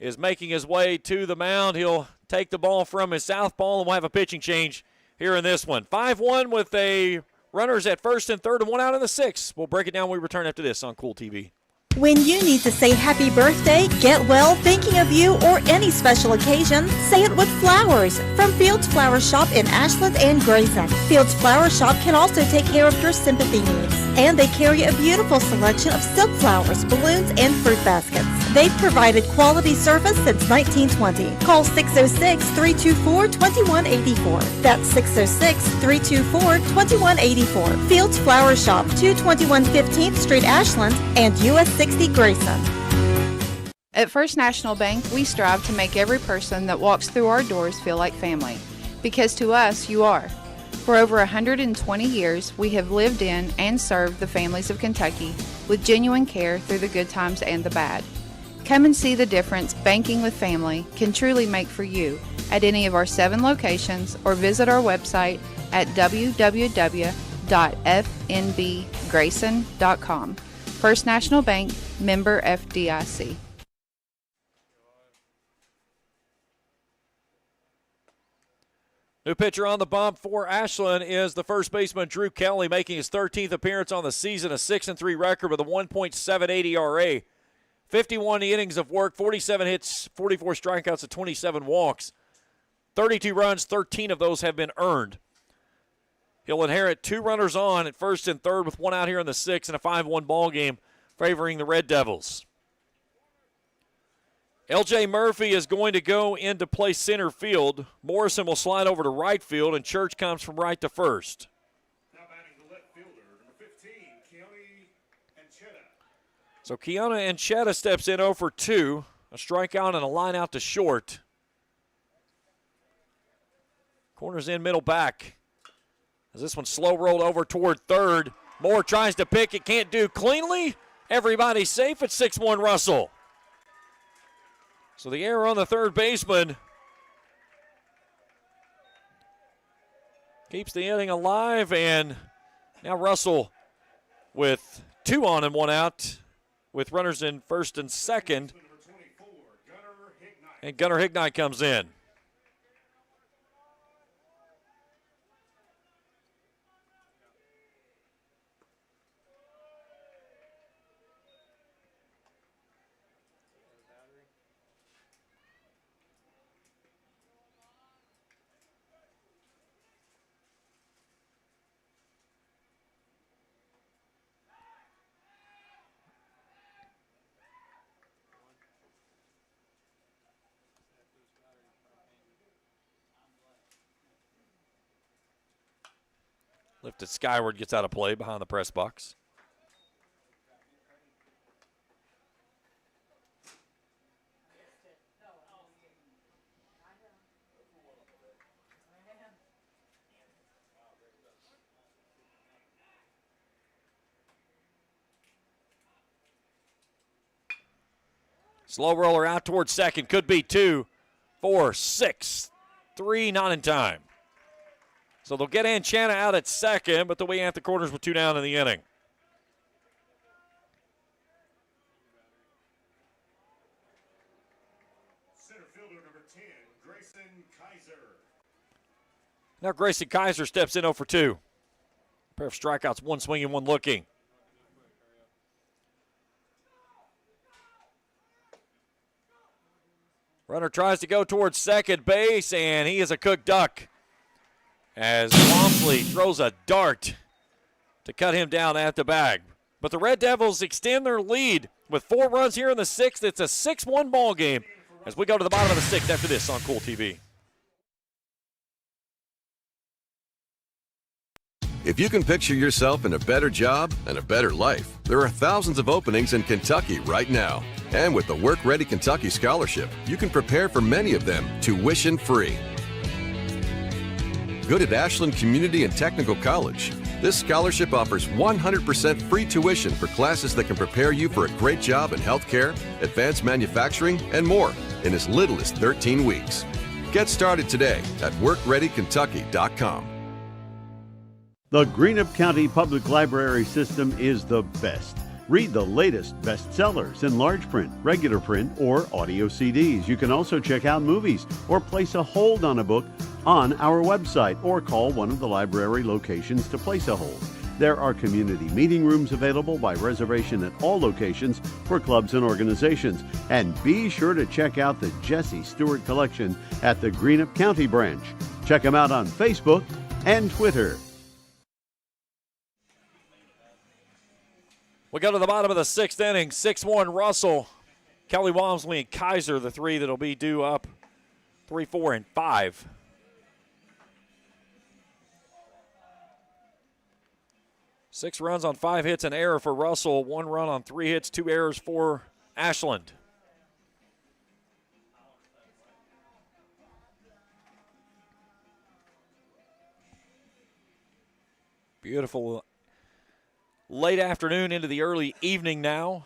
is making his way to the mound. He'll take the ball from his southpaw and we'll have a pitching change here in this one. 5-1 with a runners at first and third and one out in the 6th. We'll break it down when we return after this on Kool TV. When you need to say happy birthday, get well, thinking of you, or any special occasion, say it with flowers from Fields Flower Shop in Ashland and Grayson. Fields Flower Shop can also take care of your sympathy needs, and they carry a beautiful selection of silk flowers, balloons, and fruit baskets. They've provided quality service since 1920. Call 606-324-2184. That's 606-324-2184. Fields Flower Shop, 221 15th Street, Ashland, and US 60 Grayson. At First National Bank, we strive to make every person that walks through our doors feel like family. Because to us, you are. For over 120 years, we have lived in and served the families of Kentucky with genuine care through the good times and the bad. Come and see the difference banking with family can truly make for you at any of our 7 locations or visit our website at www.fnbgrayson.com. First National Bank, member FDIC. New pitcher on the bump for Ashland is the first baseman Drew Kelly, making his 13th appearance on the season, a 6-3 record with a 1.78 ERA. 51 innings of work, 47 hits, 44 strikeouts, and 27 walks. 32 runs, 13 of those have been earned. He'll inherit 2 runners on at first and third with 1 out here in the 6th and a 5-1 ball game favoring the Red Devils. L.J. Murphy is going to go into play center field. Morrison will slide over to right field, and Church comes from right to first. So Kiana Anchetta steps in 0 for 2. A strikeout and a line out to short. Corners in, middle back. As this one slow rolled over toward third. Moore tries to pick it, can't do cleanly. Everybody's safe at 6-1 Russell. So the error on the third baseman keeps the inning alive, and now Russell with 2 on and 1 out with runners in first and second. And Gunnar Hignite comes in. Lifted skyward, gets out of play behind the press box. Slow roller out towards second. Could be 2, 4, 6, 3, not in time. So they'll get Anchetta out at second, but they'll be at the corners with 2 down in the inning. Center fielder number 10, Grayson Kaiser. Now Grayson Kaiser steps in 0 for 2. A pair of strikeouts, 1 swinging, 1 looking. Runner tries to go towards second base, and he is a cooked duck, as Walmsley throws a dart to cut him down at the bag. But the Red Devils extend their lead with 4 runs here in the 6th. It's a 6-1 ball game as we go to the bottom of the 6th after this on Kool TV. If you can picture yourself in a better job and a better life, there are thousands of openings in Kentucky right now. And with the Work Ready Kentucky Scholarship, you can prepare for many of them tuition-free. Good at Ashland Community and Technical College. This scholarship offers 100% free tuition for classes that can prepare you for a great job in healthcare, advanced manufacturing, and more in as little as 13 weeks. Get started today at workreadykentucky.com. The Greenup County Public Library system is the best. Read the latest bestsellers in large print, regular print, or audio CDs. You can also check out movies or place a hold on a book on our website or call one of the library locations to place a hold. There are community meeting rooms available by reservation at all locations for clubs and organizations. And be sure to check out the Jesse Stewart collection at the Greenup County branch. Check them out on Facebook and Twitter. We go to the bottom of the 6th inning. 6-1 Russell, Kelly Walmsley, and Kaiser, the 3 that'll be due up 3, 4, and 5. Six runs on 5 hits, an error for Russell. 1 run on 3 hits, 2 errors for Ashland. Beautiful late afternoon into the early evening now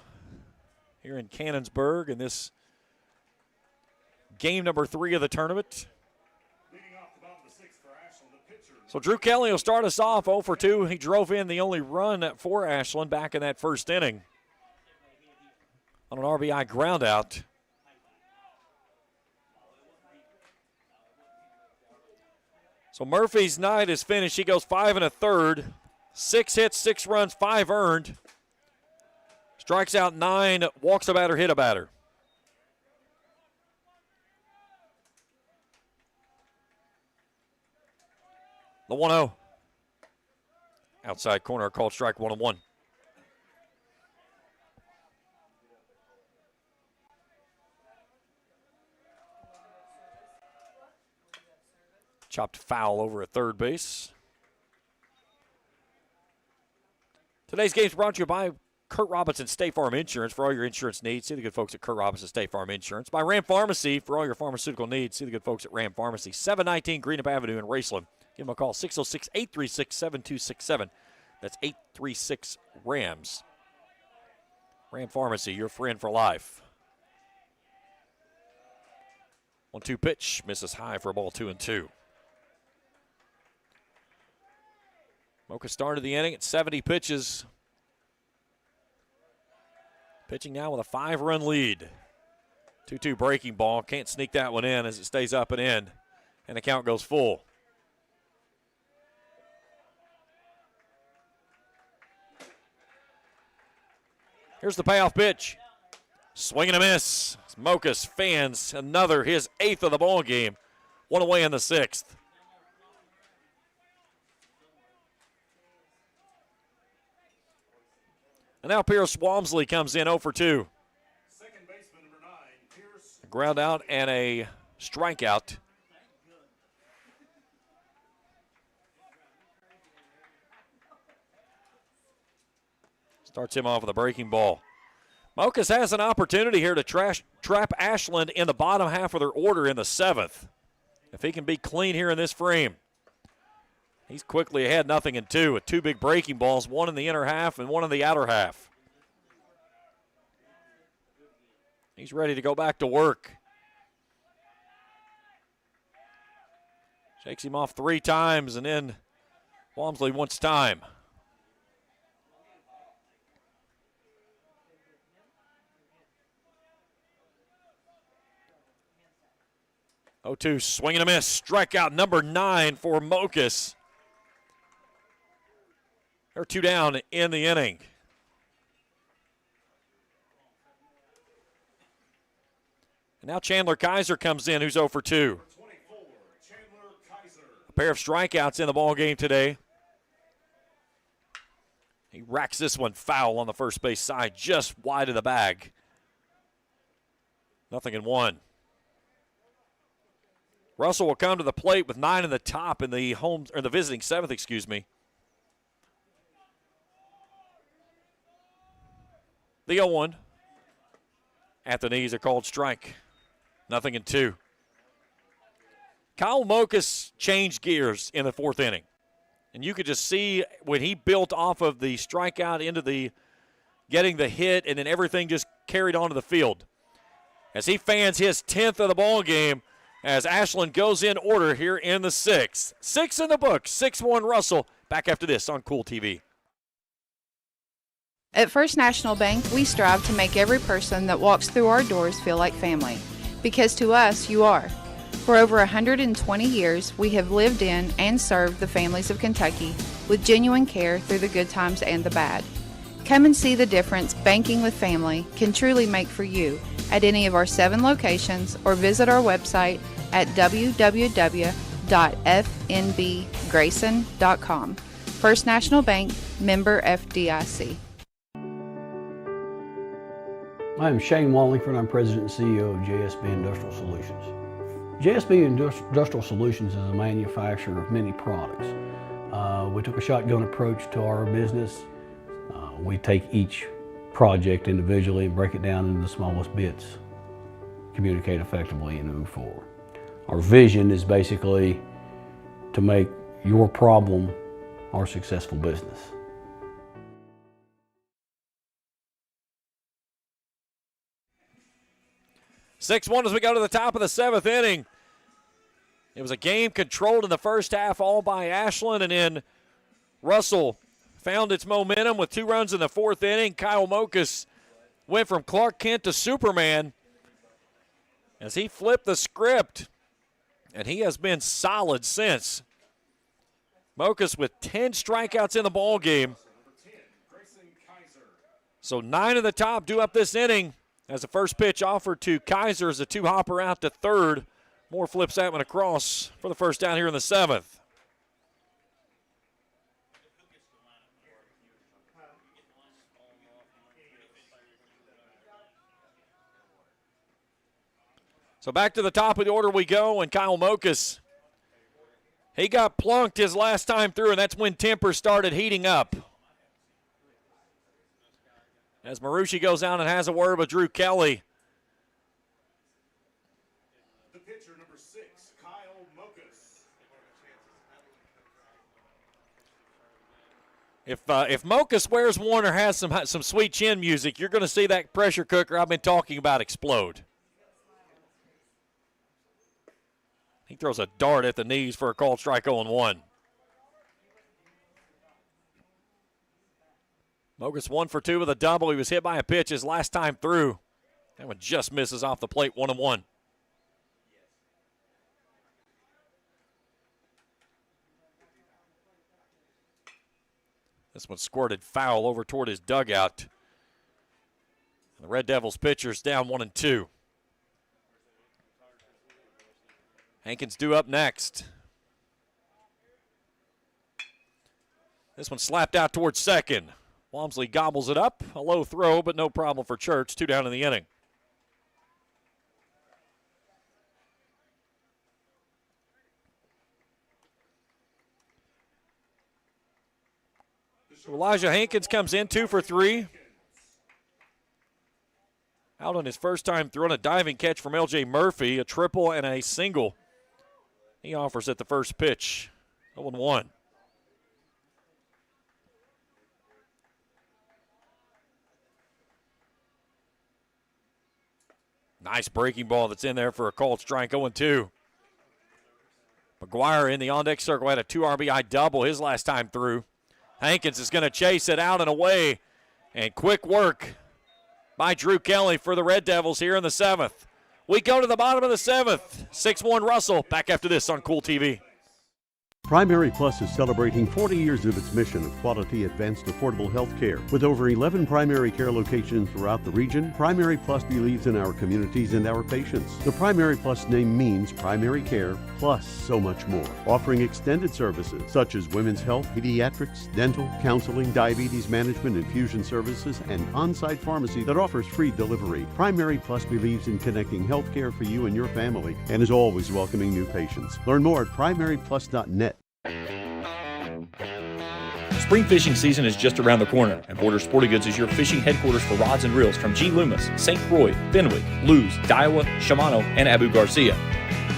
here in Cannonsburg in this game number 3 of the tournament. So Drew Kelly will start us off 0 for 2. He drove in the only run for Ashland back in that first inning on an RBI ground out. So Murphy's night is finished. He goes 5 1/3. 6 hits, 6 runs, 5 earned. Strikes out 9, walks a batter, hit a batter. The 1-0. Outside corner called strike 1-1. Chopped foul over at third base. Today's game is brought to you by Kurt Robinson State Farm Insurance. For all your insurance needs, see the good folks at Kurt Robinson State Farm Insurance. By Ram Pharmacy, for all your pharmaceutical needs, see the good folks at Ram Pharmacy. 719 Greenup Avenue in Raceland. Give them a call, 606-836-7267. That's 836-RAMS. Ram Pharmacy, your friend for life. 1-2 pitch, misses high for a ball, 2-2. Mocha started the inning at 70 pitches. Pitching now with a 5-run lead. 2-2 breaking ball. Can't sneak that one in as it stays up and in. And the count goes full. Here's the payoff pitch. Swing and a miss. Mocha's fans another, his 8th of the ball game. One away in the 6th. And now Pierce Walmsley comes in 0 for 2. A ground out and a strikeout. Starts him off with a breaking ball. Mocha's has an opportunity here to trap Ashland in the bottom half of their order in the 7th. If he can be clean here in this frame. He's quickly ahead, 0-2, with 2 big breaking balls, one in the inner half and one in the outer half. He's ready to go back to work. Shakes him off 3 times, and then Walmsley wants time. Oh, 2, swing and a miss. Strikeout number 9 for Mokas. They're 2 down in the inning. And now Chandler Kaiser comes in, who's 0 for 2. A pair of strikeouts in the ball game today. He racks this one foul on the first base side, just wide of the bag. 0-1. Russell will come to the plate with 9 in the top in the home, or the visiting 7th, excuse me. The 0-1. At the knees, a called strike. 0-2. Kyle Mokas changed gears in the 4th inning. And you could just see when he built off of the strikeout into the getting the hit, and then everything just carried onto the field. As he fans his 10th of the ball game, as Ashland goes in order here in the 6th. 6 in the book, 6-1 Russell. Back after this on Kool TV. At First National Bank, we strive to make every person that walks through our doors feel like family. Because to us, you are. For over 120 years, we have lived in and served the families of Kentucky with genuine care through the good times and the bad. Come and see the difference banking with family can truly make for you at any of our 7 locations, or visit our website at www.fnbgrayson.com. First National Bank, member FDIC. I'm Shane Wallingford. I'm President and CEO of JSB Industrial Solutions. JSB Industrial Solutions is a manufacturer of many products. We took a shotgun approach to our business. We take each project individually and break it down into the smallest bits, communicate effectively, and move forward. Our vision is basically to make your problem our successful business. Six-1 as we go to the top of the 7th inning. It was a game controlled in the first half all by Ashland, and then Russell found its momentum with 2 runs in the 4th inning. Kyle Mokas went from Clark Kent to Superman as he flipped the script, and he has been solid since. Mokas with 10 strikeouts in the ball game. So 9 of the top due up this inning as the first pitch offered to Kaiser as a 2-hopper out to third. Moore flips that one across for the first down here in the 7th. So back to the top of the order we go, and Kyle Mokas, he got plunked his last time through, and that's when tempers started heating up. As Marucci goes down and has a word with Drew Kelly. The pitcher, number 6, Kyle Mokas. If Mokas wears one or has some sweet chin music, you're going to see that pressure cooker I've been talking about explode. He throws a dart at the knees for a called strike 0-1. Mokas 1 for 2 with a double. He was hit by a pitch his last time through. That one just misses off the plate, 1-1. This one squirted foul over toward his dugout. The Red Devils pitchers down 1-2. Hankins due up next. This one slapped out towards second. Walmsley gobbles it up. A low throw, but no problem for Church. 2 down in the inning. Elijah Hankins comes in 2 for 3. Out on his first time throwing a diving catch from L.J. Murphy, a triple and a single. He offers at the first pitch. 0-1. Nice breaking ball that's in there for a called strike. 0-2. McGuire in the on-deck circle had a 2 RBI double his last time through. Hankins is going to chase it out and away. And quick work by Drew Kelly for the Red Devils here in the 7th. We go to the bottom of the 7th. 6-1 Russell. Back after this on Kool TV. Primary Plus is celebrating 40 years of its mission of quality, advanced, affordable health care. With over 11 primary care locations throughout the region, Primary Plus believes in our communities and our patients. The Primary Plus name means primary care plus so much more. Offering extended services such as women's health, pediatrics, dental, counseling, diabetes management, infusion services, and on-site pharmacy that offers free delivery. Primary Plus believes in connecting health care for you and your family and is always welcoming new patients. Learn more at primaryplus.net. Spring fishing season is just around the corner, and Border Sporting Goods is your fishing headquarters for rods and reels from G. Loomis, St. Croix, Fenwick, Lewes, Daiwa, Shimano, and Abu Garcia.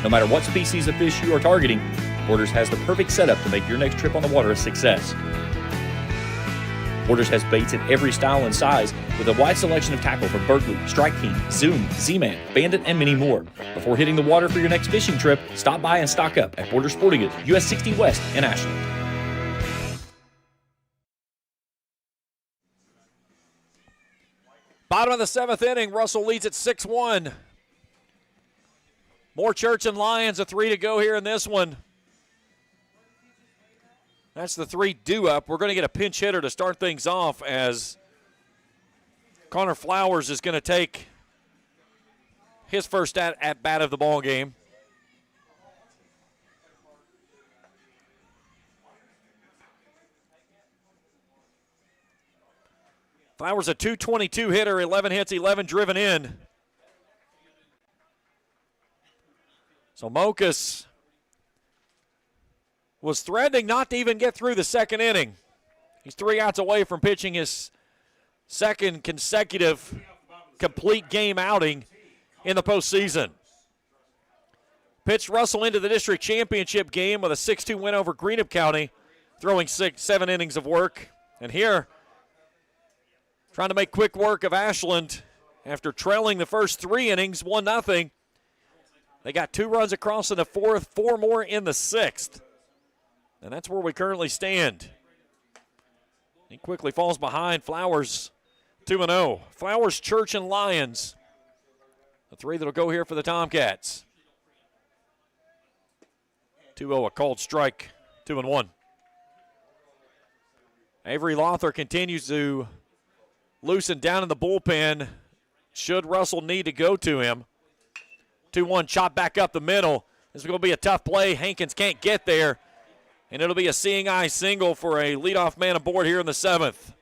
No matter what species of fish you are targeting, Borders has the perfect setup to make your next trip on the water a success. Borders has baits in every style and size with a wide selection of tackle from Berkeley, Strike King, Zoom, Z-Man, Bandit, and many more. Before hitting the water for your next fishing trip, stop by and stock up at Border Sporting Goods, US 60 West in Ashland. Bottom of the 7th inning, Russell leads at 6-1. More Church and Lions, a 3 to go here in this one. That's the 3 due up. We're going to get a pinch hitter to start things off as Connor Flowers is going to take his first at bat of the ball game. Flowers a .222 hitter, 11 hits, 11 driven in. So Mokas was threatening not to even get through the second inning. He's 3 outs away from pitching his second consecutive complete game outing in the postseason. Pitched Russell into the district championship game with a 6-2 win over Greenup County, throwing 7 innings of work. And here, trying to make quick work of Ashland after trailing the first 3 innings, 1-0. They got 2 runs across in the 4th, 4 more in the 6th. And that's where we currently stand. He quickly falls behind. Flowers 2-0. Flowers, Church, and Lions. The 3 that'll go here for the Tomcats. 2-0, a called strike, 2-1. Avery Lothar continues to loose and down in the bullpen should Russell need to go to him. 2-1 chop back up the middle. This is going to be a tough play. Hankins can't get there, and it'll be a seeing eye single for a leadoff man aboard here in the 7th.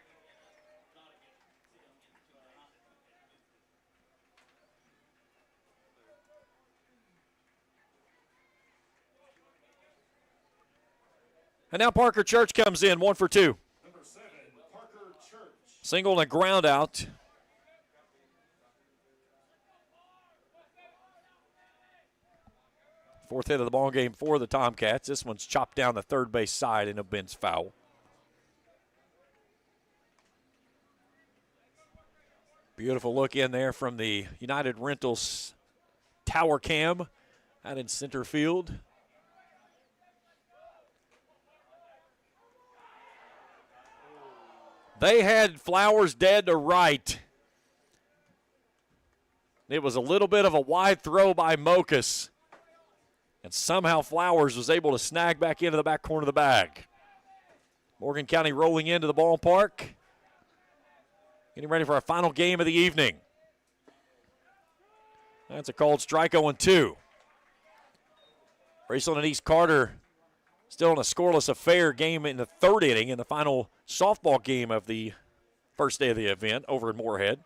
And now Parker Church comes in, 1 for 2. Number 7, Parker Church. Single and a ground out. Fourth hit of the ball game for the Tomcats. This one's chopped down the third base side and a Ben's foul. Beautiful look in there from the United Rentals tower cam out in center field. They had Flowers dead to right. It was a little bit of a wide throw by Mokus. And somehow Flowers was able to snag back into the back corner of the bag. Morgan County rolling into the ballpark. Getting ready for our final game of the evening. That's a called strike 0-2. Raceland and East Carter still in a scoreless affair game in the third inning in the final softball game of the first day of the event over in Moorhead.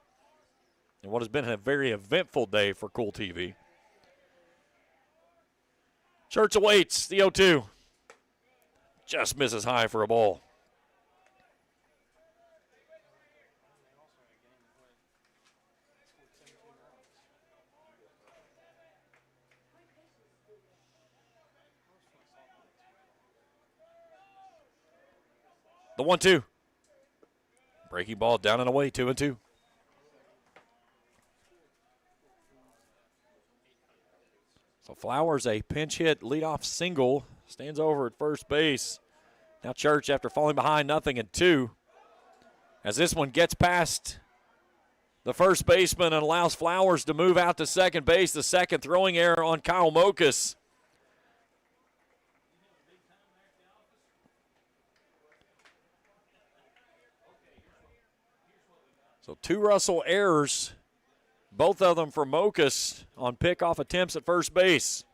And what has been a very eventful day for Kool TV. Church awaits the 0-2. Just misses high for a ball. The 1-2. Breaking ball down and away, 2-2. So Flowers, a pinch hit leadoff single, stands over at first base. Now Church, after falling behind 0-2, as this one gets past the first baseman and allows Flowers to move out to second base. The second throwing error on Kyle Mokus. So 2 Russell errors, both of them for Mokus on pickoff attempts at first base.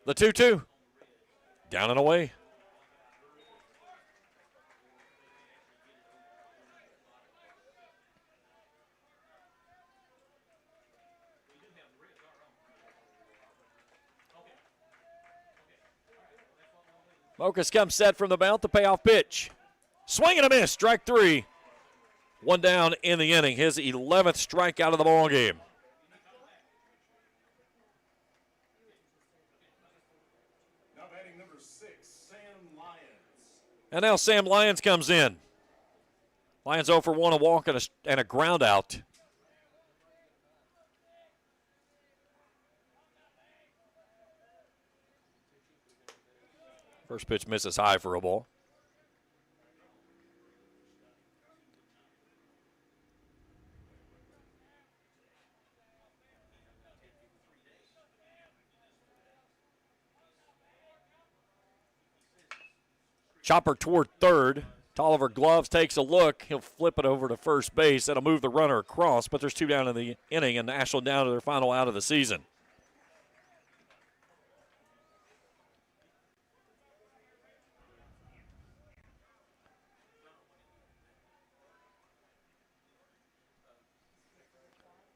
The 2-2, down and away. Mokus comes set from the mount, the payoff pitch. Swing and a miss, strike 3. 1 down in the inning, his 11th strikeout of the ball game. Now batting number 6, Sam Lyons. And now Sam Lyons comes in. Lyons 0 for 1, a walk and a ground out. First pitch misses high for a ball. Chopper toward third. Tolliver gloves, takes a look. He'll flip it over to first base. That'll move the runner across, but there's 2 down in the inning, and Ashland down to their final out of the season.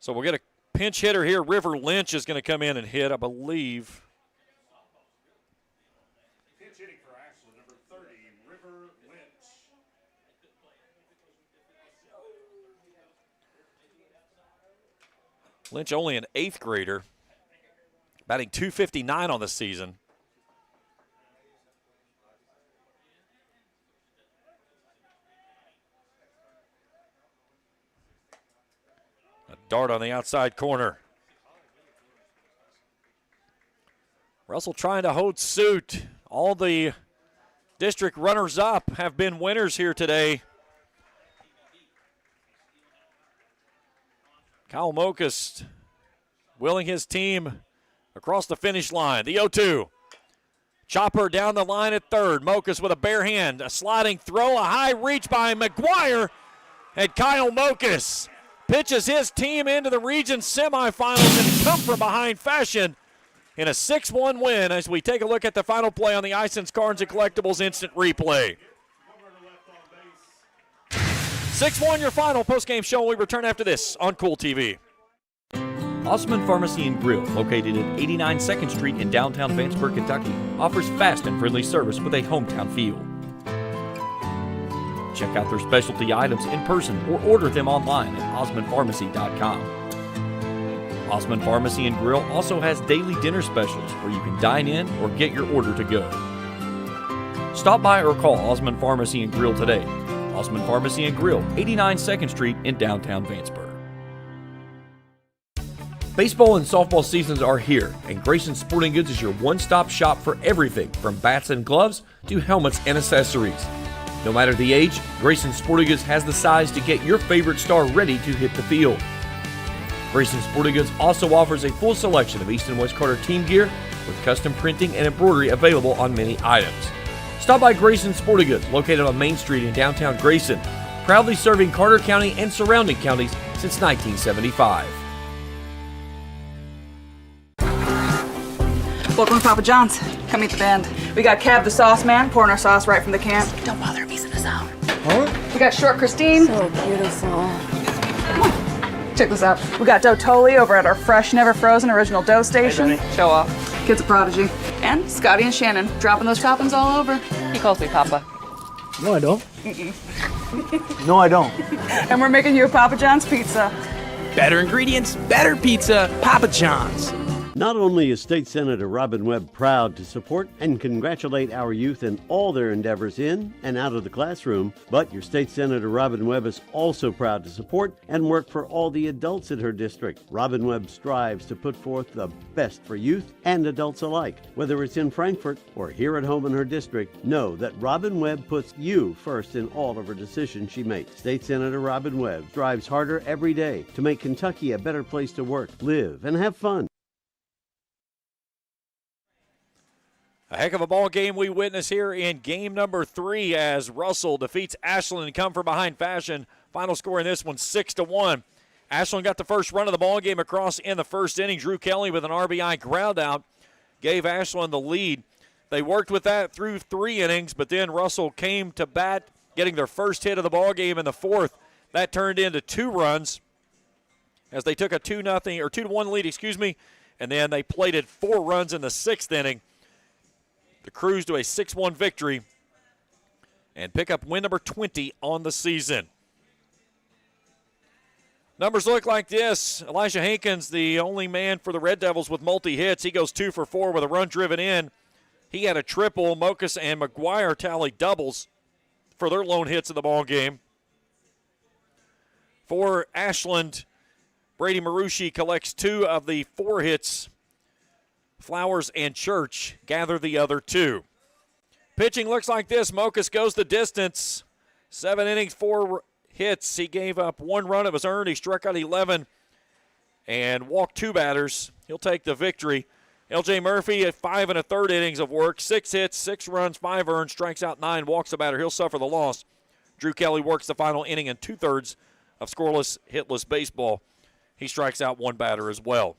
So we'll get a pinch hitter here. River Lynch is going to come in and hit, I believe. Pinch hitting for Ashland, number 30, River Lynch. Lynch only an 8th grader, batting .259 on the season. A dart on the outside corner. Russell trying to hold suit. All the district runners-up have been winners here today. Kyle Mokus willing his team across the finish line. The 0-2. Chopper down the line at third. Mokas with a bare hand. A sliding throw, a high reach by McGuire. And Kyle Mokas pitches his team into the region semifinals in come-from-behind fashion in a 6-1 win as we take a look at the final play on the Ison's Cards and Collectibles instant replay. 6-1 your final postgame show. We return after this on Kool TV. Osman Pharmacy and Grill, located at 89 2nd Street in downtown Vanceburg, Kentucky, offers fast and friendly service with a hometown feel. Check out their specialty items in person or order them online at osmanpharmacy.com. Osman Pharmacy and Grill also has daily dinner specials where you can dine in or get your order to go. Stop by or call Osman Pharmacy and Grill today. Osman Pharmacy and Grill, 89 2nd Street in downtown Vanceburg. Baseball and softball seasons are here, and Grayson Sporting Goods is your one-stop shop for everything from bats and gloves to helmets and accessories. No matter the age, Grayson Sporting Goods has the size to get your favorite star ready to hit the field. Grayson Sporting Goods also offers a full selection of East and West Carter team gear with custom printing and embroidery available on many items. Stop by Grayson Sporting Goods, located on Main Street in downtown Grayson, proudly serving Carter County and surrounding counties since 1975. Welcome to Papa John's. Come meet the band. We got Cab the Sauce Man pouring our sauce right from the can. Don't bother, he's in the zone. Huh? We got Short Christine. So beautiful. Come on. Check this out. We got Dough Toley over at our fresh, never frozen original dough station. Hey, Show off. Kid's a prodigy. And Scotty and Shannon dropping those toppings all over. He calls me Papa. No, I don't. No, I don't. And we're making you a Papa John's pizza. Better ingredients, better pizza, Papa John's. Not only is State Senator Robin Webb proud to support and congratulate our youth in all their endeavors in and out of the classroom, but your State Senator Robin Webb is also proud to support and work for all the adults in her district. Robin Webb strives to put forth the best for youth and adults alike. Whether it's in Frankfort or here at home in her district, know that Robin Webb puts you first in all of her decisions she makes. State Senator Robin Webb strives harder every day to make Kentucky a better place to work, live, and have fun. A heck of a ball game we witness here in game number 3 as Russell defeats Ashland and come from behind fashion. Final score in this one, 6-1. Ashland got the first run of the ball game across in the first inning. Drew Kelly with an RBI ground out gave Ashland the lead. They worked with that through 3 innings, but then Russell came to bat, getting their first hit of the ball game in the 4th. That turned into 2 runs as they took a 2-1 lead, and then they plated 4 runs in the 6th inning to cruise to a 6-1 victory and pick up win number 20 on the season. Numbers look like this. Elijah Hankins, the only man for the Red Devils with multi-hits. He goes 2 for 4 with a run driven in. He had a triple. Mokas and McGuire tallied doubles for their lone hits in the ball game. For Ashland, Brady Marucci collects 2 of the 4 hits. Flowers and Church gather the other 2. Pitching looks like this. Mokas goes the distance. 7 innings, 4 hits. He gave up 1 run. It was earned. He struck out 11 and walked 2 batters. He'll take the victory. L.J. Murphy at 5 1/3 innings of work. 6 hits, 6 runs, 5 earned, strikes out 9, walks a batter. He'll suffer the loss. Drew Kelly works the final inning in 2/3 of scoreless, hitless baseball. He strikes out 1 batter as well.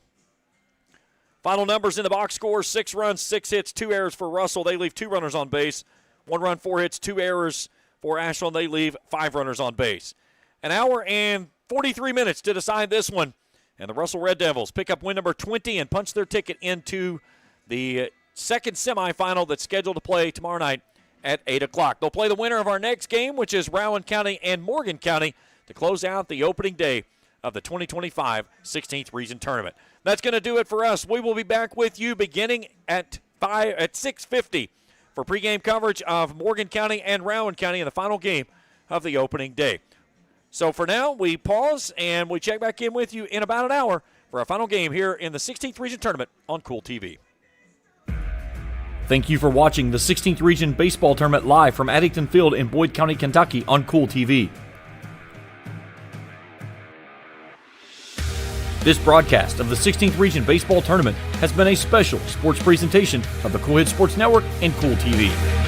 Final numbers in the box score, 6 runs, 6 hits, 2 errors for Russell. They leave 2 runners on base. 1 run, 4 hits, 2 errors for Ashland. They leave 5 runners on base. An hour and 43 minutes to decide this one. And the Russell Red Devils pick up win number 20 and punch their ticket into the second semifinal that's scheduled to play tomorrow night at 8 o'clock. They'll play the winner of our next game, which is Rowan County and Morgan County, to close out the opening day of the 2025 16th Region Tournament. That's going to do it for us. We will be back with you beginning at 6:50 for pregame coverage of Morgan County and Rowan County in the final game of the opening day. So for now, we pause and we check back in with you in about an hour for our final game here in the 16th Region Tournament on Kool TV. Thank you for watching the 16th Region Baseball Tournament live from Addington Field in Boyd County, Kentucky on Kool TV. This broadcast of the 16th Region Baseball Tournament has been a special sports presentation of the Kool Sports Network and Kool TV.